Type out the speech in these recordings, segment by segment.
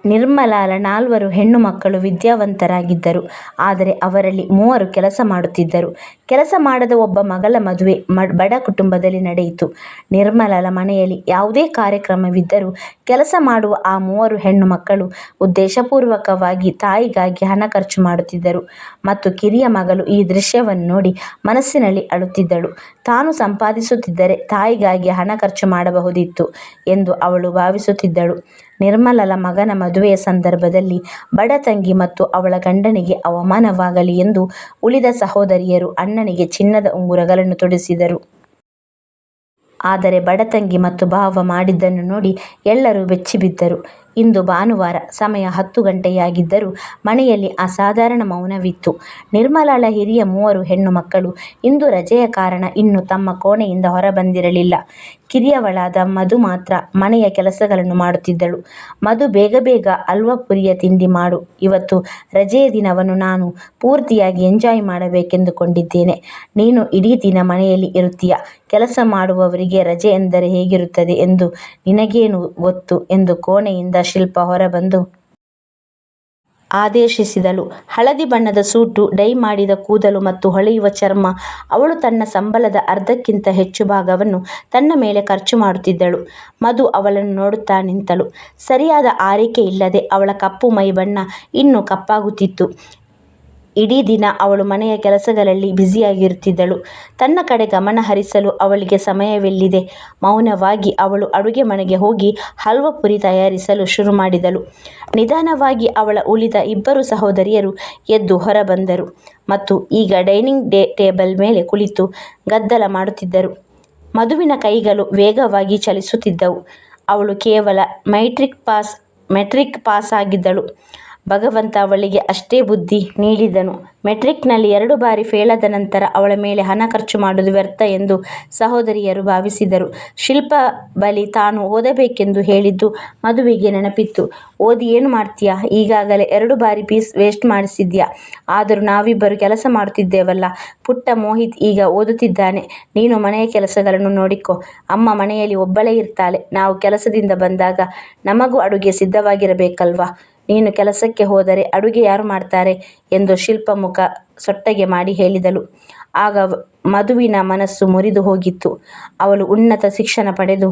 ನಿರ್ಮಲಾಳ 4 ಹೆಣ್ಣು ಮಕ್ಕಳು ವಿದ್ಯಾವಂತರಾಗಿದ್ದರು. ಆದರೆ ಅವರಲ್ಲಿ 3 ಕೆಲಸ ಮಾಡುತ್ತಿದ್ದರು. ಕೆಲಸ ಮಾಡದ ಒಬ್ಬ ಮಗಳ ಮದುವೆ ಬಡ ಕುಟುಂಬದಲ್ಲಿ ನಡೆಯಿತು. ನಿರ್ಮಲಾಳ ಮನೆಯಲ್ಲಿ ಯಾವುದೇ ಕಾರ್ಯಕ್ರಮವಿದ್ದರೂ ಕೆಲಸ ಮಾಡುವ ಆ 3 ಹೆಣ್ಣು ಮಕ್ಕಳು ಉದ್ದೇಶಪೂರ್ವಕವಾಗಿ ತಾಯಿಗಾಗಿ ಹಣ ಖರ್ಚು ಮಾಡುತ್ತಿದ್ದರು. ಮತ್ತು ಕಿರಿಯ ಮಗಳು ಈ ದೃಶ್ಯವನ್ನು ನೋಡಿ ಮನಸ್ಸಿನಲ್ಲಿ ಅಳುತ್ತಿದ್ದಳು. ತಾನು ಸಂಪಾದಿಸುತ್ತಿದ್ದರೆ ತಾಯಿಗಾಗಿ ಹಣ ಖರ್ಚು ಮಾಡಬಹುದಿತ್ತು ಎಂದು ಅವಳು ಭಾವಿಸುತ್ತಿದ್ದಳು. ನಿರ್ಮಲಾಳ ಮಗನ ಮದುವೆಯ ಸಂದರ್ಭದಲ್ಲಿ ಬಡ ತಂಗಿ ಮತ್ತು ಅವಳ ಗಂಡನಿಗೆ ಅವಮಾನವಾಗಲಿ ಎಂದು ಉಳಿದ ಸಹೋದರಿಯರು ಅಣ್ಣನಿಗೆ ಚಿನ್ನದ ಉಂಗುರಗಳನ್ನು ತೊಡಿಸಿದರು. ಆದರೆ ಬಡ ತಂಗಿ ಮತ್ತು ಭಾವ ಮಾಡಿದ್ದನ್ನು ನೋಡಿ ಎಲ್ಲರೂ ಬೆಚ್ಚಿಬಿದ್ದರು. ಇಂದು ಭಾನುವಾರ, ಸಮಯ 10 ಗಂಟೆಯಾಗಿದ್ದರೂ ಮನೆಯಲ್ಲಿ ಅಸಾಧಾರಣ ಮೌನವಿತ್ತು. ನಿರ್ಮಲಾಳ ಹಿರಿಯ 3 ಹೆಣ್ಣು ಮಕ್ಕಳು ಇಂದು ರಜೆಯ ಕಾರಣ ಇನ್ನೂ ತಮ್ಮ ಕೋಣೆಯಿಂದ ಹೊರಬಂದಿರಲಿಲ್ಲ. ಕಿರಿಯವಳಾದ ಮಧು ಮಾತ್ರ ಮನೆಯ ಕೆಲಸಗಳನ್ನು ಮಾಡುತ್ತಿದ್ದಳು. ಮಧು, ಬೇಗ ಬೇಗ ಹಲ್ವಾ ಪುರಿಯ ತಿಂಡಿ ಮಾಡು. ಇವತ್ತು ರಜೆಯ ದಿನವನ್ನು ನಾನು ಪೂರ್ತಿಯಾಗಿ ಎಂಜಾಯ್ ಮಾಡಬೇಕೆಂದುಕೊಂಡಿದ್ದೇನೆ. ನೀನು ಇಡೀ ದಿನ ಮನೆಯಲ್ಲಿ ಇರುತ್ತೀಯ. ಕೆಲಸ ಮಾಡುವವರಿಗೆ ರಜೆ ಎಂದರೆ ಹೇಗಿರುತ್ತದೆ ಎಂದು ನಿನಗೇನು ಗೊತ್ತು ಎಂದು ಕೋಣೆಯಿಂದ ಶಿಲ್ಪ ಹೊರಬಂದು ಆದೇಶಿಸಿದಳು. ಹಳದಿ ಬಣ್ಣದ ಸೂಟು, ಡೈ ಮಾಡಿದ ಕೂದಲು ಮತ್ತು ಹೊಳೆಯುವ ಚರ್ಮ. ಅವಳು ತನ್ನ ಸಂಬಳದ ಅರ್ಧಕ್ಕಿಂತ ಹೆಚ್ಚು ಭಾಗವನ್ನು ತನ್ನ ಮೇಲೆ ಖರ್ಚು ಮಾಡುತ್ತಿದ್ದಳು. ಮಧು ಅವಳನ್ನು ನೋಡುತ್ತಾ ನಿಂತಳು. ಸರಿಯಾದ ಆರೈಕೆ ಇಲ್ಲದೆ ಅವಳ ಕಪ್ಪು ಮೈ ಬಣ್ಣ ಇನ್ನೂ ಕಪ್ಪಾಗುತ್ತಿತ್ತು. ಇಡೀ ದಿನ ಅವಳು ಮನೆಯ ಕೆಲಸಗಳಲ್ಲಿ ಬ್ಯುಸಿಯಾಗಿರುತ್ತಿದ್ದಳು. ತನ್ನ ಕಡೆ ಗಮನ ಹರಿಸಲು ಅವಳಿಗೆ ಸಮಯವೆಲ್ಲಿದೆ? ಮೌನವಾಗಿ ಅವಳು ಅಡುಗೆ ಮನೆಗೆ ಹೋಗಿ ಹಲ್ವಾ ಪುರಿ ತಯಾರಿಸಲು ಶುರು ಮಾಡಿದಳು. ನಿಧಾನವಾಗಿ ಅವಳ ಉಳಿದ 2 ಸಹೋದರಿಯರು ಎದ್ದು ಹೊರಬಂದರು ಮತ್ತು ಈಗ ಡೈನಿಂಗ್ ಟೇಬಲ್ ಮೇಲೆ ಕುಳಿತು ಗದ್ದಲ ಮಾಡುತ್ತಿದ್ದರು. ಮಧುವಿನ ಕೈಗಳು ವೇಗವಾಗಿ ಚಲಿಸುತ್ತಿದ್ದವು. ಅವಳು ಕೇವಲ ಮೆಟ್ರಿಕ್ ಪಾಸ್ ಆಗಿದ್ದಳು. ಭಗವಂತ ಅವಳಿಗೆ ಅಷ್ಟೇ ಬುದ್ಧಿ ನೀಡಿದನು. ಮೆಟ್ರಿಕ್ನಲ್ಲಿ 2 ಬಾರಿ ಫೇಲಾದ ನಂತರ ಅವಳ ಮೇಲೆ ಹಣ ಖರ್ಚು ಮಾಡುವುದು ವ್ಯರ್ಥ ಎಂದು ಸಹೋದರಿಯರು ಭಾವಿಸಿದರು. ಶಿಲ್ಪ ಬಳಿ ತಾನು ಓದಬೇಕೆಂದು ಹೇಳಿದ್ದು ಮಧುವಿಗೆ ನೆನಪಿತ್ತು. ಓದಿ ಏನು ಮಾಡ್ತೀಯಾ? ಈಗಾಗಲೇ 2 ಬಾರಿ ಫೀಸ್ ವೇಸ್ಟ್ ಮಾಡಿಸಿದ್ಯಾ? ಆದರೂ ನಾವಿಬ್ಬರು ಕೆಲಸ ಮಾಡುತ್ತಿದ್ದೇವಲ್ಲ. ಪುಟ್ಟ ಮೋಹಿತ್ ಈಗ ಓದುತ್ತಿದ್ದಾನೆ. ನೀನು ಮನೆಯ ಕೆಲಸಗಳನ್ನು ನೋಡಿಕೊ. ಅಮ್ಮ ಮನೆಯಲ್ಲಿ ಒಬ್ಬಳೇ ಇರ್ತಾಳೆ. ನಾವು ಕೆಲಸದಿಂದ ಬಂದಾಗ ನಮಗೂ ಅಡುಗೆ ಸಿದ್ಧವಾಗಿರಬೇಕಲ್ವಾ? ನೀನು ಕೆಲಸಕ್ಕೆ ಹೋದರೆ ಅಡುಗೆ ಯಾರು ಮಾಡ್ತಾರೆ ಎಂದು ಶಿಲ್ಪ ಮುಖ ಸೊಟ್ಟಗೆ ಮಾಡಿ ಹೇಳಿದಳು. ಆಗ ಮಧುವಿನ ಮನಸ್ಸು ಮುರಿದು ಹೋಗಿತ್ತು. ಅವಳು ಉನ್ನತ ಶಿಕ್ಷಣ ಪಡೆದು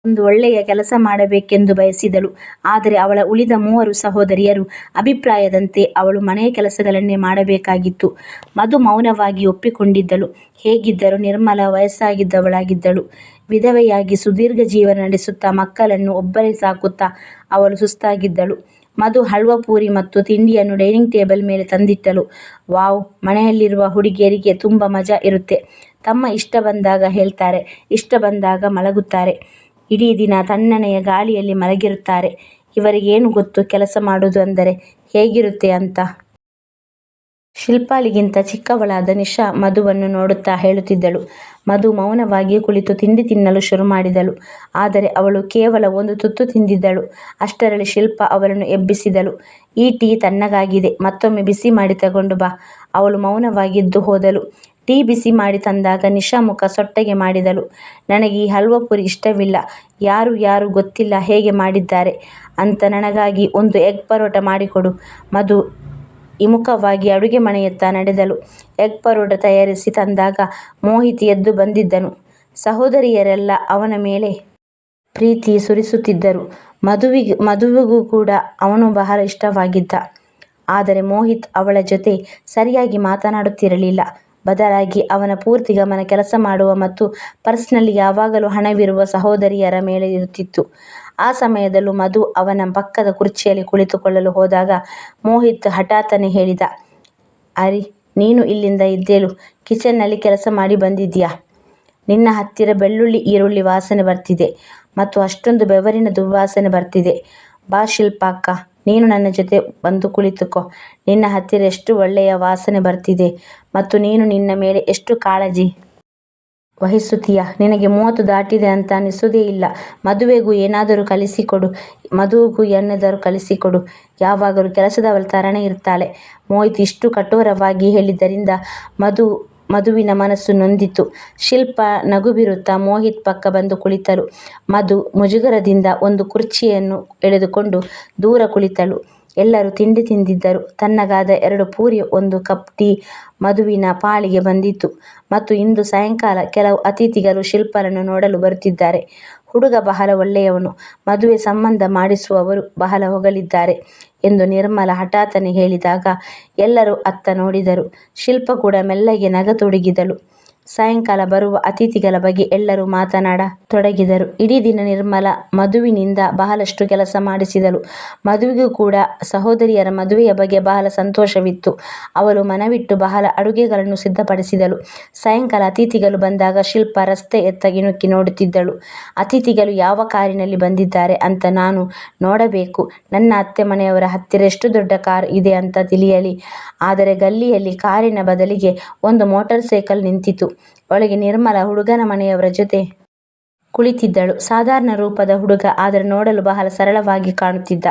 ಒಂದು ಒಳ್ಳೆಯ ಕೆಲಸ ಮಾಡಬೇಕೆಂದು ಬಯಸಿದಳು. ಆದರೆ ಅವಳ ಉಳಿದ 3 ಸಹೋದರಿಯರು ಅಭಿಪ್ರಾಯದಂತೆ ಅವಳು ಮನೆಯ ಕೆಲಸಗಳನ್ನೇ ಮಾಡಬೇಕಾಗಿತ್ತು. ಮಧು ಮೌನವಾಗಿ ಒಪ್ಪಿಕೊಂಡಿದ್ದಳು. ಹೇಗಿದ್ದರೂ ನಿರ್ಮಲಾ ವಯಸ್ಸಾಗಿದ್ದವಳಾಗಿದ್ದಳು. ವಿಧವೆಯಾಗಿ ಸುದೀರ್ಘ ಜೀವನ ನಡೆಸುತ್ತಾ ಮಕ್ಕಳನ್ನು ಒಬ್ಬಳೇ ಸಾಕುತ್ತಾ ಅವಳು ಸುಸ್ತಾಗಿದ್ದಳು. ಮಧು ಹಲ್ವಾ ಪೂರಿ ಮತ್ತು ತಿಂಡಿಯನ್ನು ಡೈನಿಂಗ್ ಟೇಬಲ್ ಮೇಲೆ ತಂದಿಟ್ಟಳು. ವಾವ್, ಮನೆಯಲ್ಲಿರುವ ಹುಡುಗಿಯರಿಗೆ ತುಂಬ ಮಜಾ ಇರುತ್ತೆ. ತಮ್ಮ ಇಷ್ಟ ಬಂದಾಗ ಹೇಳ್ತಾರೆ, ಇಷ್ಟ ಬಂದಾಗ ಮಲಗುತ್ತಾರೆ. ಇಡೀ ದಿನ ತಣ್ಣನೆಯ ಗಾಳಿಯಲ್ಲಿ ಮಲಗಿರುತ್ತಾರೆ. ಇವರಿಗೇನು ಗೊತ್ತು ಕೆಲಸ ಮಾಡೋದು ಅಂದರೆ ಹೇಗಿರುತ್ತೆ ಅಂತ. ಶಿಲ್ಪಾಳಿಗಿಂತ ಚಿಕ್ಕವಳಾದ ನಿಶಾ ಮಧುವನ್ನು ನೋಡುತ್ತಾ ಹೇಳುತ್ತಿದ್ದಳು. ಮಧು ಮೌನವಾಗಿ ಕುಳಿತು ತಿಂಡಿ ತಿನ್ನಲು ಶುರು ಮಾಡಿದಳು. ಆದರೆ ಅವಳು ಕೇವಲ 1 ತುತ್ತು ತಿಂದಿದ್ದಳು. ಅಷ್ಟರಲ್ಲಿ ಶಿಲ್ಪ ಅವಳನ್ನು ಎಬ್ಬಿಸಿದಳು. ಈ ಟೀ ತಣ್ಣಗಾಗಿದೆ, ಮತ್ತೊಮ್ಮೆ ಬಿಸಿ ಮಾಡಿ ತಗೊಂಡು ಬಾ. ಅವಳು ಮೌನವಾಗಿದ್ದು ಹೋದಳು. ಟೀ ಬಿಸಿ ಮಾಡಿ ತಂದಾಗ ನಿಶಾ ಮುಖ ಸೊಟ್ಟಗೆ ಮಾಡಿದಳು. ನನಗೆ ಈ ಹಲ್ವಾ ಪುರಿ ಇಷ್ಟವಿಲ್ಲ. ಯಾರು ಗೊತ್ತಿಲ್ಲ ಹೇಗೆ ಮಾಡಿದ್ದಾರೆ ಅಂತ. ನನಗಾಗಿ ಒಂದು ಎಗ್ ಪರೋಟ ಮಾಡಿಕೊಡು. ಮಧು ಹಿಮ್ಮುಖವಾಗಿ ಅಡುಗೆ ಮನೆಯತ್ತ ನಡೆದಳು. ಎಗ್ ಪರೋಟ ತಯಾರಿಸಿ ತಂದಾಗ ಮೋಹಿತ್ ಎದ್ದು ಬಂದಿದ್ದನು. ಸಹೋದರಿಯರೆಲ್ಲ ಅವನ ಮೇಲೆ ಪ್ರೀತಿ ಸುರಿಸುತ್ತಿದ್ದರು. ಮಧುವಿಗೂ ಕೂಡ ಅವನು ಬಹಳ ಇಷ್ಟವಾಗಿದ್ದ. ಆದರೆ ಮೋಹಿತ್ ಅವಳ ಜೊತೆ ಸರಿಯಾಗಿ ಮಾತನಾಡುತ್ತಿರಲಿಲ್ಲ. ಬದಲಾಗಿ ಅವನ ಪೂರ್ತಿ ಗಮನ ಕೆಲಸ ಮಾಡುವ ಮತ್ತು ಪರ್ಸ್ನಲ್ಲಿ ಯಾವಾಗಲೂ ಹಣವಿರುವ ಸಹೋದರಿಯರ ಮೇಲೆ ಇರುತ್ತಿತ್ತು. ಆ ಸಮಯದಲ್ಲೂ ಮಧು ಅವನ ಪಕ್ಕದ ಕುರ್ಚಿಯಲ್ಲಿ ಕುಳಿತುಕೊಳ್ಳಲು ಹೋದಾಗ ಮೋಹಿತ್ ಹಠಾತ್ತನೆ ಹೇಳಿದ, ಅರಿ, ನೀನು ಇಲ್ಲಿಂದ ಎದ್ದೇಳು. ಕಿಚನ್ನಲ್ಲಿ ಕೆಲಸ ಮಾಡಿ ಬಂದಿದ್ಯಾ? ನಿನ್ನ ಹತ್ತಿರ ಬೆಳ್ಳುಳ್ಳಿ ಈರುಳ್ಳಿ ವಾಸನೆ ಬರ್ತಿದೆ ಮತ್ತು ಅಷ್ಟೊಂದು ಬೆವರಿನ ದುರ್ವಾಸನೆ ಬರ್ತಿದೆ. ಬಾ ಶಿಲ್ಪಾಕ್ಕ, ನೀನು ನನ್ನ ಜೊತೆ ಬಂದು ಕುಳಿತುಕೋ. ನಿನ್ನ ಹತ್ತಿರ ಎಷ್ಟು ಒಳ್ಳೆಯ ವಾಸನೆ ಬರ್ತಿದೆ ಮತ್ತು ನೀನು ನಿನ್ನ ಮೇಲೆ ಎಷ್ಟು ಕಾಳಜಿ ವಹಿಸುತ್ತೀಯ. ನಿನಗೆ 30 ದಾಟಿದೆ ಅಂತ ಅನಿಸೋದೇ ಇಲ್ಲ. ಮದುವೆಗೂ ಏನಾದರೂ ಕಲಿಸಿಕೊಡು. ಯಾವಾಗಲೂ ಕೆಲಸದವಳ ಥರನೇ ಇರ್ತಾಳೆ. ಮೋಹಿತ್ ಇಷ್ಟು ಕಠೋರವಾಗಿ ಹೇಳಿದ್ದರಿಂದ ಮಧು ಮಧುವಿನ ಮನಸ್ಸು ನೊಂದಿತು. ಶಿಲ್ಪ ನಗು ಬೀರುತ್ತಾ ಮೋಹಿತ್ ಪಕ್ಕ ಬಂದು ಕುಳಿತಳು. ಮಧು ಮುಜುಗರದಿಂದ ಒಂದು ಕುರ್ಚಿಯನ್ನು ಎಳೆದುಕೊಂಡು ದೂರ ಕುಳಿತಳು. ಎಲ್ಲರೂ ತಿಂಡಿ ತಿಂದಿದ್ದರು. ತಣ್ಣಗಾದ 2 ಪೂರಿ, 1 ಕಪ್ ಟೀ ಮಧುವಿನ ಪಾಳಿಗೆ ಬಂದಿತು. ಮತ್ತು ಇಂದು ಸಾಯಂಕಾಲ ಕೆಲವು ಅತಿಥಿಗಳು ಶಿಲ್ಪರನ್ನು ನೋಡಲು ಬರುತ್ತಿದ್ದಾರೆ. ಹುಡುಗ ಬಹಳ ಒಳ್ಳೆಯವನು, ಮದುವೆ ಸಂಬಂಧ ಮಾಡಿಸುವವರು ಬಹಳ ಹೊಗಳಿದ್ದಾರೆ ಎಂದು ನಿರ್ಮಲ ಹಠಾತ್ತನೆ ಹೇಳಿದಾಗ ಎಲ್ಲರೂ ಅತ್ತ ನೋಡಿದರು. ಶಿಲ್ಪ ಕೂಡ ಮೆಲ್ಲಗೆ ನಗತೊಡಗಿದಳು. ಸಾಯಂಕಾಲ ಬರುವ ಅತಿಥಿಗಳ ಬಗ್ಗೆ ಎಲ್ಲರೂ ಮಾತನಾಡತೊಡಗಿದರು. ಇಡೀ ದಿನ ನಿರ್ಮಲ ಮಧುವಿನಿಂದ ಬಹಳಷ್ಟು ಕೆಲಸ ಮಾಡಿಸಿದಳು. ಮಧುವಿಗೂ ಕೂಡ ಸಹೋದರಿಯರ ಮದುವೆಯ ಬಗ್ಗೆ ಬಹಳ ಸಂತೋಷವಿತ್ತು. ಅವಳು ಮನವಿಟ್ಟು ಬಹಳ ಅಡುಗೆಗಳನ್ನು ಸಿದ್ಧಪಡಿಸಿದಳು. ಸಾಯಂಕಾಲ ಅತಿಥಿಗಳು ಬಂದಾಗ ಶಿಲ್ಪ ರಸ್ತೆಯತ್ತ ಇಣುಕಿ ನೋಡುತ್ತಿದ್ದಳು. ಅತಿಥಿಗಳು ಯಾವ ಕಾರಿನಲ್ಲಿ ಬಂದಿದ್ದಾರೆ ಅಂತ ನಾನು ನೋಡಬೇಕು. ನನ್ನ ಅತ್ತೆ ಮನೆಯವರ ಹತ್ತಿರ ಎಷ್ಟು ದೊಡ್ಡ ಕಾರ್ ಇದೆ ಅಂತ ತಿಳಿಯಲಿ. ಆದರೆ ಗಲ್ಲಿಯಲ್ಲಿ ಕಾರಿನ ಬದಲಿಗೆ ಒಂದು ಮೋಟಾರ್ ಸೈಕಲ್ ನಿಂತಿತು. ಒಳಗೆ ನಿರ್ಮಲ ಹುಡುಗನ ಮನೆಯವರ ಜೊತೆ ಕುಳಿತಿದ್ದಳು. ಸಾಧಾರಣ ರೂಪದ ಹುಡುಗ, ಆದರೆ ನೋಡಲು ಬಹಳ ಸರಳವಾಗಿ ಕಾಣುತ್ತಿದ್ದ.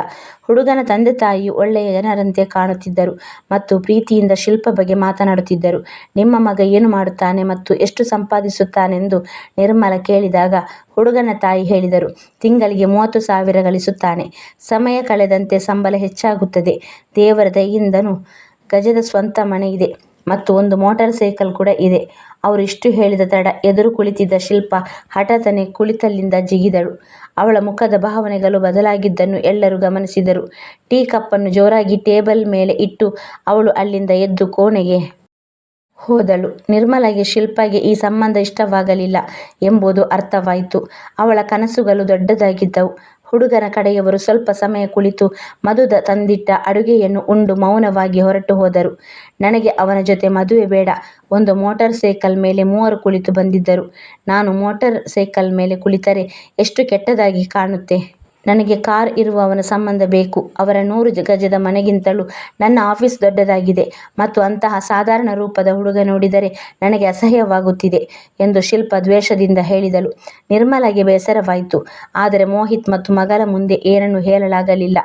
ಹುಡುಗನ ತಂದೆ ತಾಯಿಯು ಒಳ್ಳೆಯ ಜನರಂತೆ ಕಾಣುತ್ತಿದ್ದರು ಮತ್ತು ಪ್ರೀತಿಯಿಂದ ಶಿಲ್ಪ ಬಗ್ಗೆ ಮಾತನಾಡುತ್ತಿದ್ದರು. ನಿಮ್ಮ ಮಗ ಏನು ಮಾಡುತ್ತಾನೆ ಮತ್ತು ಎಷ್ಟು ಸಂಪಾದಿಸುತ್ತಾನೆಂದು ನಿರ್ಮಲ ಕೇಳಿದಾಗ ಹುಡುಗನ ತಾಯಿ ಹೇಳಿದರು, ತಿಂಗಳಿಗೆ 30,000 ಗಳಿಸುತ್ತಾನೆ. ಸಮಯ ಕಳೆದಂತೆ ಸಂಬಳ ಹೆಚ್ಚಾಗುತ್ತದೆ. ದೇವರ ದಯೆಯಿಂದನೂ ಗಜದ ಸ್ವಂತ ಮನೆ ಇದೆ ಮತ್ತು ಒಂದು ಮೋಟಾರ್ ಸೈಕಲ್ ಕೂಡ ಇದೆ. ಅವರು ಇಷ್ಟು ಹೇಳಿದ ತಡ ಎದುರು ಕುಳಿತಿದ್ದ ಶಿಲ್ಪ ಹಠಾತ್ತನೆ ಕುಳಿತಲ್ಲಿಂದ ಜಿಗಿದಳು. ಅವಳ ಮುಖದ ಭಾವನೆಗಳು ಬದಲಾಗಿದ್ದನ್ನು ಎಲ್ಲರೂ ಗಮನಿಸಿದರು. ಟೀ ಕಪ್ಪನ್ನು ಜೋರಾಗಿ ಟೇಬಲ್ ಮೇಲೆ ಇಟ್ಟು ಅವಳು ಅಲ್ಲಿಂದ ಎದ್ದು ಕೋಣೆಗೆ ಹೋದಳು. ನಿರ್ಮಲಗೆ ಶಿಲ್ಪಗೆ ಈ ಸಂಬಂಧ ಇಷ್ಟವಾಗಲಿಲ್ಲ ಎಂಬುದು ಅರ್ಥವಾಯಿತು. ಅವಳ ಕನಸುಗಳು ದೊಡ್ಡದಾಗಿದ್ದವು. ಹುಡುಗನ ಕಡೆಯವರು ಸ್ವಲ್ಪ ಸಮಯ ಕುಳಿತು ಮಧು ತಂದಿಟ್ಟ ಅಡುಗೆಯನ್ನು ಉಂಡು ಮೌನವಾಗಿ ಹೊರಟು ಹೋದರು. ನನಗೆ ಅವನ ಜೊತೆ ಮದುವೆ ಬೇಡ. ಒಂದು ಮೋಟಾರ್ ಸೈಕಲ್ ಮೇಲೆ 3 ಕುಳಿತು ಬಂದಿದ್ದರು. ನಾನು ಮೋಟಾರ್ ಸೈಕಲ್ ಮೇಲೆ ಕುಳಿತರೆ ಎಷ್ಟು ಕೆಟ್ಟದಾಗಿ ಕಾಣುತ್ತೆ. ನನಗೆ ಕಾರ್ ಇರುವವನ ಸಂಬಂಧ ಬೇಕು. ಅವರ 100 ಗಜದ ಮನೆಗಿಂತಲೂ ನನ್ನ ಆಫೀಸ್ ದೊಡ್ಡದಾಗಿದೆ ಮತ್ತು ಅಂತಹ ಸಾಧಾರಣ ರೂಪದ ಹುಡುಗ ನೋಡಿದರೆ ನನಗೆ ಅಸಹ್ಯವಾಗುತ್ತಿದೆ ಎಂದು ಶಿಲ್ಪ ದ್ವೇಷದಿಂದ ಹೇಳಿದಳು. ನಿರ್ಮಲಗೆ ಬೇಸರವಾಯಿತು. ಆದರೆ ಮೋಹಿತ್ ಮತ್ತು ಮಗಳ ಮುಂದೆ ಏನನ್ನೂ ಹೇಳಲಾಗಲಿಲ್ಲ.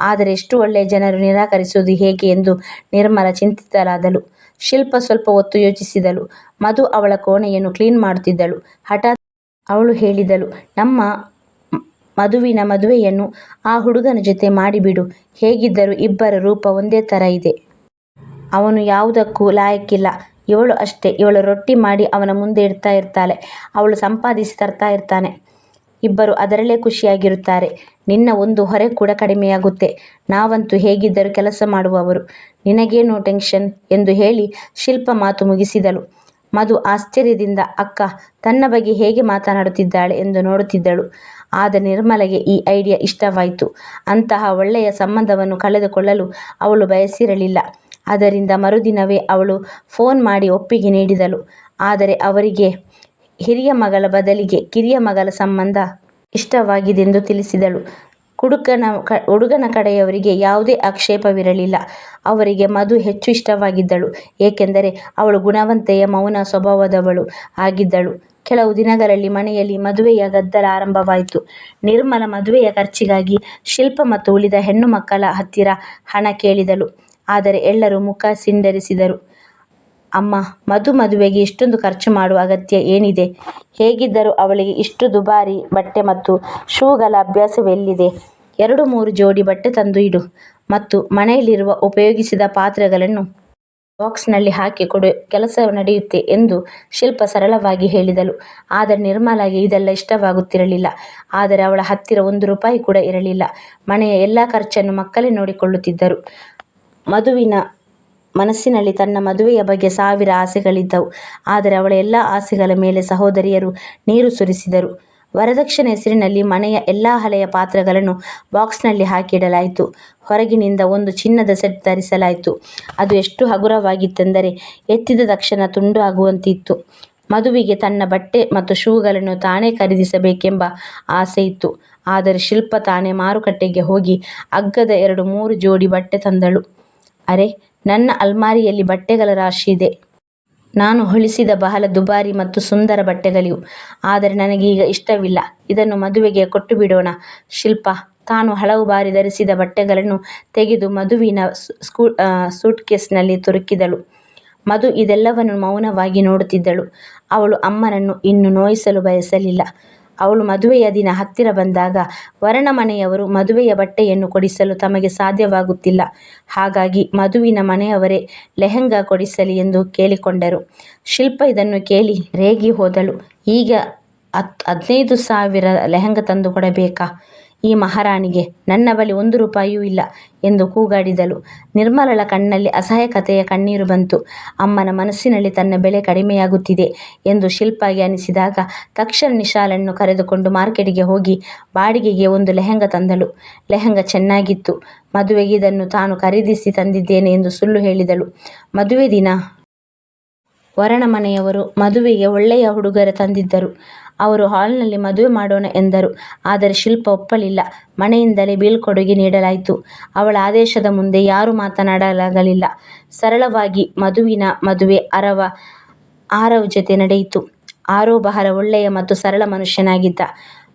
ಆದರೆ ಎಷ್ಟು ಒಳ್ಳೆಯ ಜನರು ನಿರಾಕರಿಸುವುದು ಹೇಗೆ ಎಂದು ನಿರ್ಮಲ ಚಿಂತಿತಳಾದಳು. ಶಿಲ್ಪ ಸ್ವಲ್ಪ ಹೊತ್ತು ಯೋಚಿಸಿದಳು. ಮಧು ಅವಳ ಕೋಣೆಯನ್ನು ಕ್ಲೀನ್ ಮಾಡುತ್ತಿದ್ದಳು. ಹಠಾತ್ ಅವಳು ಹೇಳಿದಳು, ನಮ್ಮ ಮಧುವಿನ ಮದುವೆಯನ್ನು ಆ ಹುಡುಗನ ಜೊತೆ ಮಾಡಿಬಿಡು. ಹೇಗಿದ್ದರೂ ಇಬ್ಬರ ರೂಪ ಒಂದೇ ಥರ ಇದೆ. ಅವನು ಯಾವುದಕ್ಕೂ ಲಾಯಕ್ಕಿಲ್ಲ. ಇವಳು ಅಷ್ಟೇ. ಇವಳು ರೊಟ್ಟಿ ಮಾಡಿ ಅವನ ಮುಂದೆ ಇಡ್ತಾ ಇರ್ತಾಳೆ. ಅವಳು ಸಂಪಾದಿಸಿ ತರ್ತಾ ಇರ್ತಾನೆ. ಇಬ್ಬರು ಅದರಲ್ಲೇ ಖುಷಿಯಾಗಿರುತ್ತಾರೆ. ನಿನ್ನ ಒಂದು ಹೊರೆ ಕೂಡ ಕಡಿಮೆಯಾಗುತ್ತೆ. ನಾವಂತೂ ಹೇಗಿದ್ದರೂ ಕೆಲಸ ಮಾಡುವವರು. ನಿನಗೇನೋ ಟೆನ್ಷನ್ ಎಂದು ಹೇಳಿ ಶಿಲ್ಪ ಮಾತು ಮುಗಿಸಿದಳು. ಮಧು ಆಶ್ಚರ್ಯದಿಂದ ಅಕ್ಕ ತನ್ನ ಬಗ್ಗೆ ಹೇಗೆ ಮಾತನಾಡುತ್ತಿದ್ದಾಳೆ ಎಂದು ನೋಡುತ್ತಿದ್ದಳು. ಆದರೆ ನಿರ್ಮಲಗೆ ಈ ಐಡಿಯಾ ಇಷ್ಟವಾಯಿತು. ಅಂತಹ ಒಳ್ಳೆಯ ಸಂಬಂಧವನ್ನು ಕಳೆದುಕೊಳ್ಳಲು ಅವಳು ಬಯಸಿರಲಿಲ್ಲ. ಅದರಿಂದ ಮರುದಿನವೇ ಅವಳು ಫೋನ್ ಮಾಡಿ ಒಪ್ಪಿಗೆ ನೀಡಿದಳು. ಆದರೆ ಅವರಿಗೆ ಹಿರಿಯ ಮಗಳ ಬದಲಿಗೆ ಕಿರಿಯ ಮಗಳ ಸಂಬಂಧ ಇಷ್ಟವಾಗಿದೆಂದು ತಿಳಿಸಿದಳು. ಹುಡುಗನ ಕಡೆಯವರಿಗೆ ಯಾವುದೇ ಆಕ್ಷೇಪವಿರಲಿಲ್ಲ. ಅವರಿಗೆ ಮಧು ಹೆಚ್ಚು ಇಷ್ಟವಾಗಿದ್ದಳು. ಏಕೆಂದರೆ ಅವಳು ಗುಣವಂತೆಯ ಮೌನ ಸ್ವಭಾವದವಳು ಆಗಿದ್ದಳು. ಕೆಲವು ದಿನಗಳಲ್ಲಿ ಮನೆಯಲ್ಲಿ ಮದುವೆಯ ಗದ್ದಲ ಆರಂಭವಾಯಿತು. ನಿರ್ಮಲ ಮದುವೆಯ ಖರ್ಚಿಗಾಗಿ ಶಿಲ್ಪ ಮತ್ತು ಉಳಿದ ಹೆಣ್ಣು ಮಕ್ಕಳ ಹತ್ತಿರ ಹಣ ಕೇಳಿದಳು. ಆದರೆ ಎಲ್ಲರೂ ಮುಖ ಸಿಂಡರಿಸಿದರು. ಅಮ್ಮ, ಮಧು ಮದುವೆಗೆ ಇಷ್ಟೊಂದು ಖರ್ಚು ಮಾಡುವ ಅಗತ್ಯ ಏನಿದೆ? ಹೇಗಿದ್ದರೂ ಅವಳಿಗೆ ಇಷ್ಟು ದುಬಾರಿ ಬಟ್ಟೆ ಮತ್ತು ಶೂಗಳ ಅಭ್ಯಾಸವೆಲ್ಲಿದೆ? 2-3 ಜೋಡಿ ಬಟ್ಟೆ ತಂದು ಇಡು ಮತ್ತು ಮನೆಯಲ್ಲಿರುವ ಉಪಯೋಗಿಸಿದ ಪಾತ್ರೆಗಳನ್ನು ಬಾಕ್ಸ್ನಲ್ಲಿ ಹಾಕಿ ಕೊಡು, ಕೆಲಸ ನಡೆಯುತ್ತೆ ಎಂದು ಶಿಲ್ಪ ಸರಳವಾಗಿ ಹೇಳಿದಳು. ಆದರೆ ನಿರ್ಮಲಾಗೆ ಇದೆಲ್ಲ ಇಷ್ಟವಾಗುತ್ತಿರಲಿಲ್ಲ. ಆದರೆ ಅವಳ ಹತ್ತಿರ 1 ರೂಪಾಯಿ ಕೂಡ ಇರಲಿಲ್ಲ. ಮನೆಯ ಎಲ್ಲ ಖರ್ಚನ್ನು ಮಕ್ಕಳೇ ನೋಡಿಕೊಳ್ಳುತ್ತಿದ್ದರು. ಮಧುವಿನ ಮನಸ್ಸಿನಲ್ಲಿ ತನ್ನ ಮದುವೆಯ ಬಗ್ಗೆ 1000 ಆಸೆಗಳಿದ್ದವು. ಆದರೆ ಅವಳ ಎಲ್ಲ ಆಸೆಗಳ ಮೇಲೆ ಸಹೋದರಿಯರು ನೀರು ಸುರಿಸಿದರು. ವರದಕ್ಷಿಣೆ ಹೆಸರಿನಲ್ಲಿ ಮನೆಯ ಎಲ್ಲ ಹಳೆಯ ಪಾತ್ರೆಗಳನ್ನು ಬಾಕ್ಸ್ನಲ್ಲಿ ಹಾಕಿಡಲಾಯಿತು. ಹೊರಗಿನಿಂದ ಒಂದು ಚಿನ್ನದ ಸೆಟ್ ತರಿಸಲಾಯಿತು. ಅದು ಎಷ್ಟು ಹಗುರವಾಗಿತ್ತೆಂದರೆ ಎತ್ತಿದ ತಕ್ಷಣ ತುಂಡು ಆಗುವಂತಿತ್ತು. ಮಧುವಿಗೆ ತನ್ನ ಬಟ್ಟೆ ಮತ್ತು ಶೂಗಳನ್ನು ತಾನೇ ಖರೀದಿಸಬೇಕೆಂಬ ಆಸೆ ಇತ್ತು. ಆದರೆ ಶಿಲ್ಪ ತಾನೇ ಮಾರುಕಟ್ಟೆಗೆ ಹೋಗಿ ಅಗ್ಗದ 2-3 ಜೋಡಿ ಬಟ್ಟೆ ತಂದಳು. ಅರೆ, ನನ್ನ ಅಲ್ಮಾರಿಯಲ್ಲಿ ಬಟ್ಟೆಗಳ ರಾಶಿ ಇದೆ. ನಾನು ಹೊಲಿಸಿದ ಬಹಳ ದುಬಾರಿ ಮತ್ತು ಸುಂದರ ಬಟ್ಟೆಗಳಿವು. ಆದರೆ ನನಗೀಗ ಇಷ್ಟವಿಲ್ಲ. ಇದನ್ನು ಮದುವೆಗೆ ಕೊಟ್ಟು ಬಿಡೋಣ. ಶಿಲ್ಪ ತಾನು ಹಲವು ಬಾರಿ ಧರಿಸಿದ ಬಟ್ಟೆಗಳನ್ನು ತೆಗೆದು ಮಧುವಿನ ಸೂಟ್ಕೇಸ್ನಲ್ಲಿ ತುರುಕಿದಳು. ಮಧು ಇದೆಲ್ಲವನ್ನು ಮೌನವಾಗಿ ನೋಡುತ್ತಿದ್ದಳು. ಅವಳು ಅಮ್ಮನನ್ನು ಇನ್ನು ನೋಯಿಸಲು ಬಯಸಲಿಲ್ಲ. ಅವಳು ಮದುವೆಯ ದಿನ ಹತ್ತಿರ ಬಂದಾಗ ವರನ ಮನೆಯವರು ಮದುವೆಯ ಬಟ್ಟೆಯನ್ನು ಕೊಡಿಸಲು ತಮಗೆ ಸಾಧ್ಯವಾಗುತ್ತಿಲ್ಲ. ಹಾಗಾಗಿ ಮಧುವಿನ ಮನೆಯವರೇ ಲೆಹಂಗಾ ಕೊಡಿಸಲಿ ಎಂದು ಕೇಳಿಕೊಂಡರು. ಶಿಲ್ಪ ಇದನ್ನು ಕೇಳಿ ರೇಗಿ ಹೋದಳು. ಈಗ 15,000 ಲೆಹಂಗಾ ತಂದು ಕೊಡಬೇಕಾ ಈ ಮಹಾರಾಣಿಗೆ? ನನ್ನ ಬಳಿ 1 ರೂಪಾಯಿಯೂ ಇಲ್ಲ ಎಂದು ಕೂಗಾಡಿದಳು. ನಿರ್ಮಲಳ ಕಣ್ಣಲ್ಲಿ ಅಸಹಾಯಕತೆಯ ಕಣ್ಣೀರು ಬಂತು. ಅಮ್ಮನ ಮನಸ್ಸಿನಲ್ಲಿ ತನ್ನ ಬೆಲೆ ಕಡಿಮೆಯಾಗುತ್ತಿದೆ ಎಂದು ಶಿಲ್ಪಾಗೆ ಅನಿಸಿದಾಗ ತಕ್ಷಣ ನಿಶಾಲನ್ನು ಕರೆದುಕೊಂಡು ಮಾರ್ಕೆಟಿಗೆ ಹೋಗಿ ಬಾಡಿಗೆಗೆ 1 ಲೆಹಂಗಾ ತಂದಳು. ಲೆಹಂಗಾ ಚೆನ್ನಾಗಿತ್ತು. ಮದುವೆಗೆ ಇದನ್ನು ತಾನು ಖರೀದಿಸಿ ತಂದಿದ್ದೇನೆ ಎಂದು ಸುಳ್ಳು ಹೇಳಿದಳು. ಮದುವೆ ದಿನ ವರನ ಮನೆಯವರು ಮದುವೆಗೆ ಒಳ್ಳೆಯ ಉಡುಗೊರೆ ತಂದಿದ್ದರು. ಅವರು ಹಾಲ್ನಲ್ಲಿ ಮದುವೆ ಮಾಡೋಣ ಎಂದರು. ಆದರೆ ಶಿಲ್ಪ ಒಪ್ಪಲಿಲ್ಲ. ಮನೆಯಿಂದಲೇ ಬೀಳ್ಕೊಡುಗೆ ನೀಡಲಾಯಿತು. ಅವಳ ಆದೇಶದ ಮುಂದೆ ಯಾರೂ ಮಾತನಾಡಲಾಗಲಿಲ್ಲ. ಸರಳವಾಗಿ ಮಧುವಿನ ಮದುವೆ ಆರವ್ ಜೊತೆ ನಡೆಯಿತು. ಆರವ್ ಬಹಳ ಒಳ್ಳೆಯ ಮತ್ತು ಸರಳ ಮನುಷ್ಯನಾಗಿದ್ದ.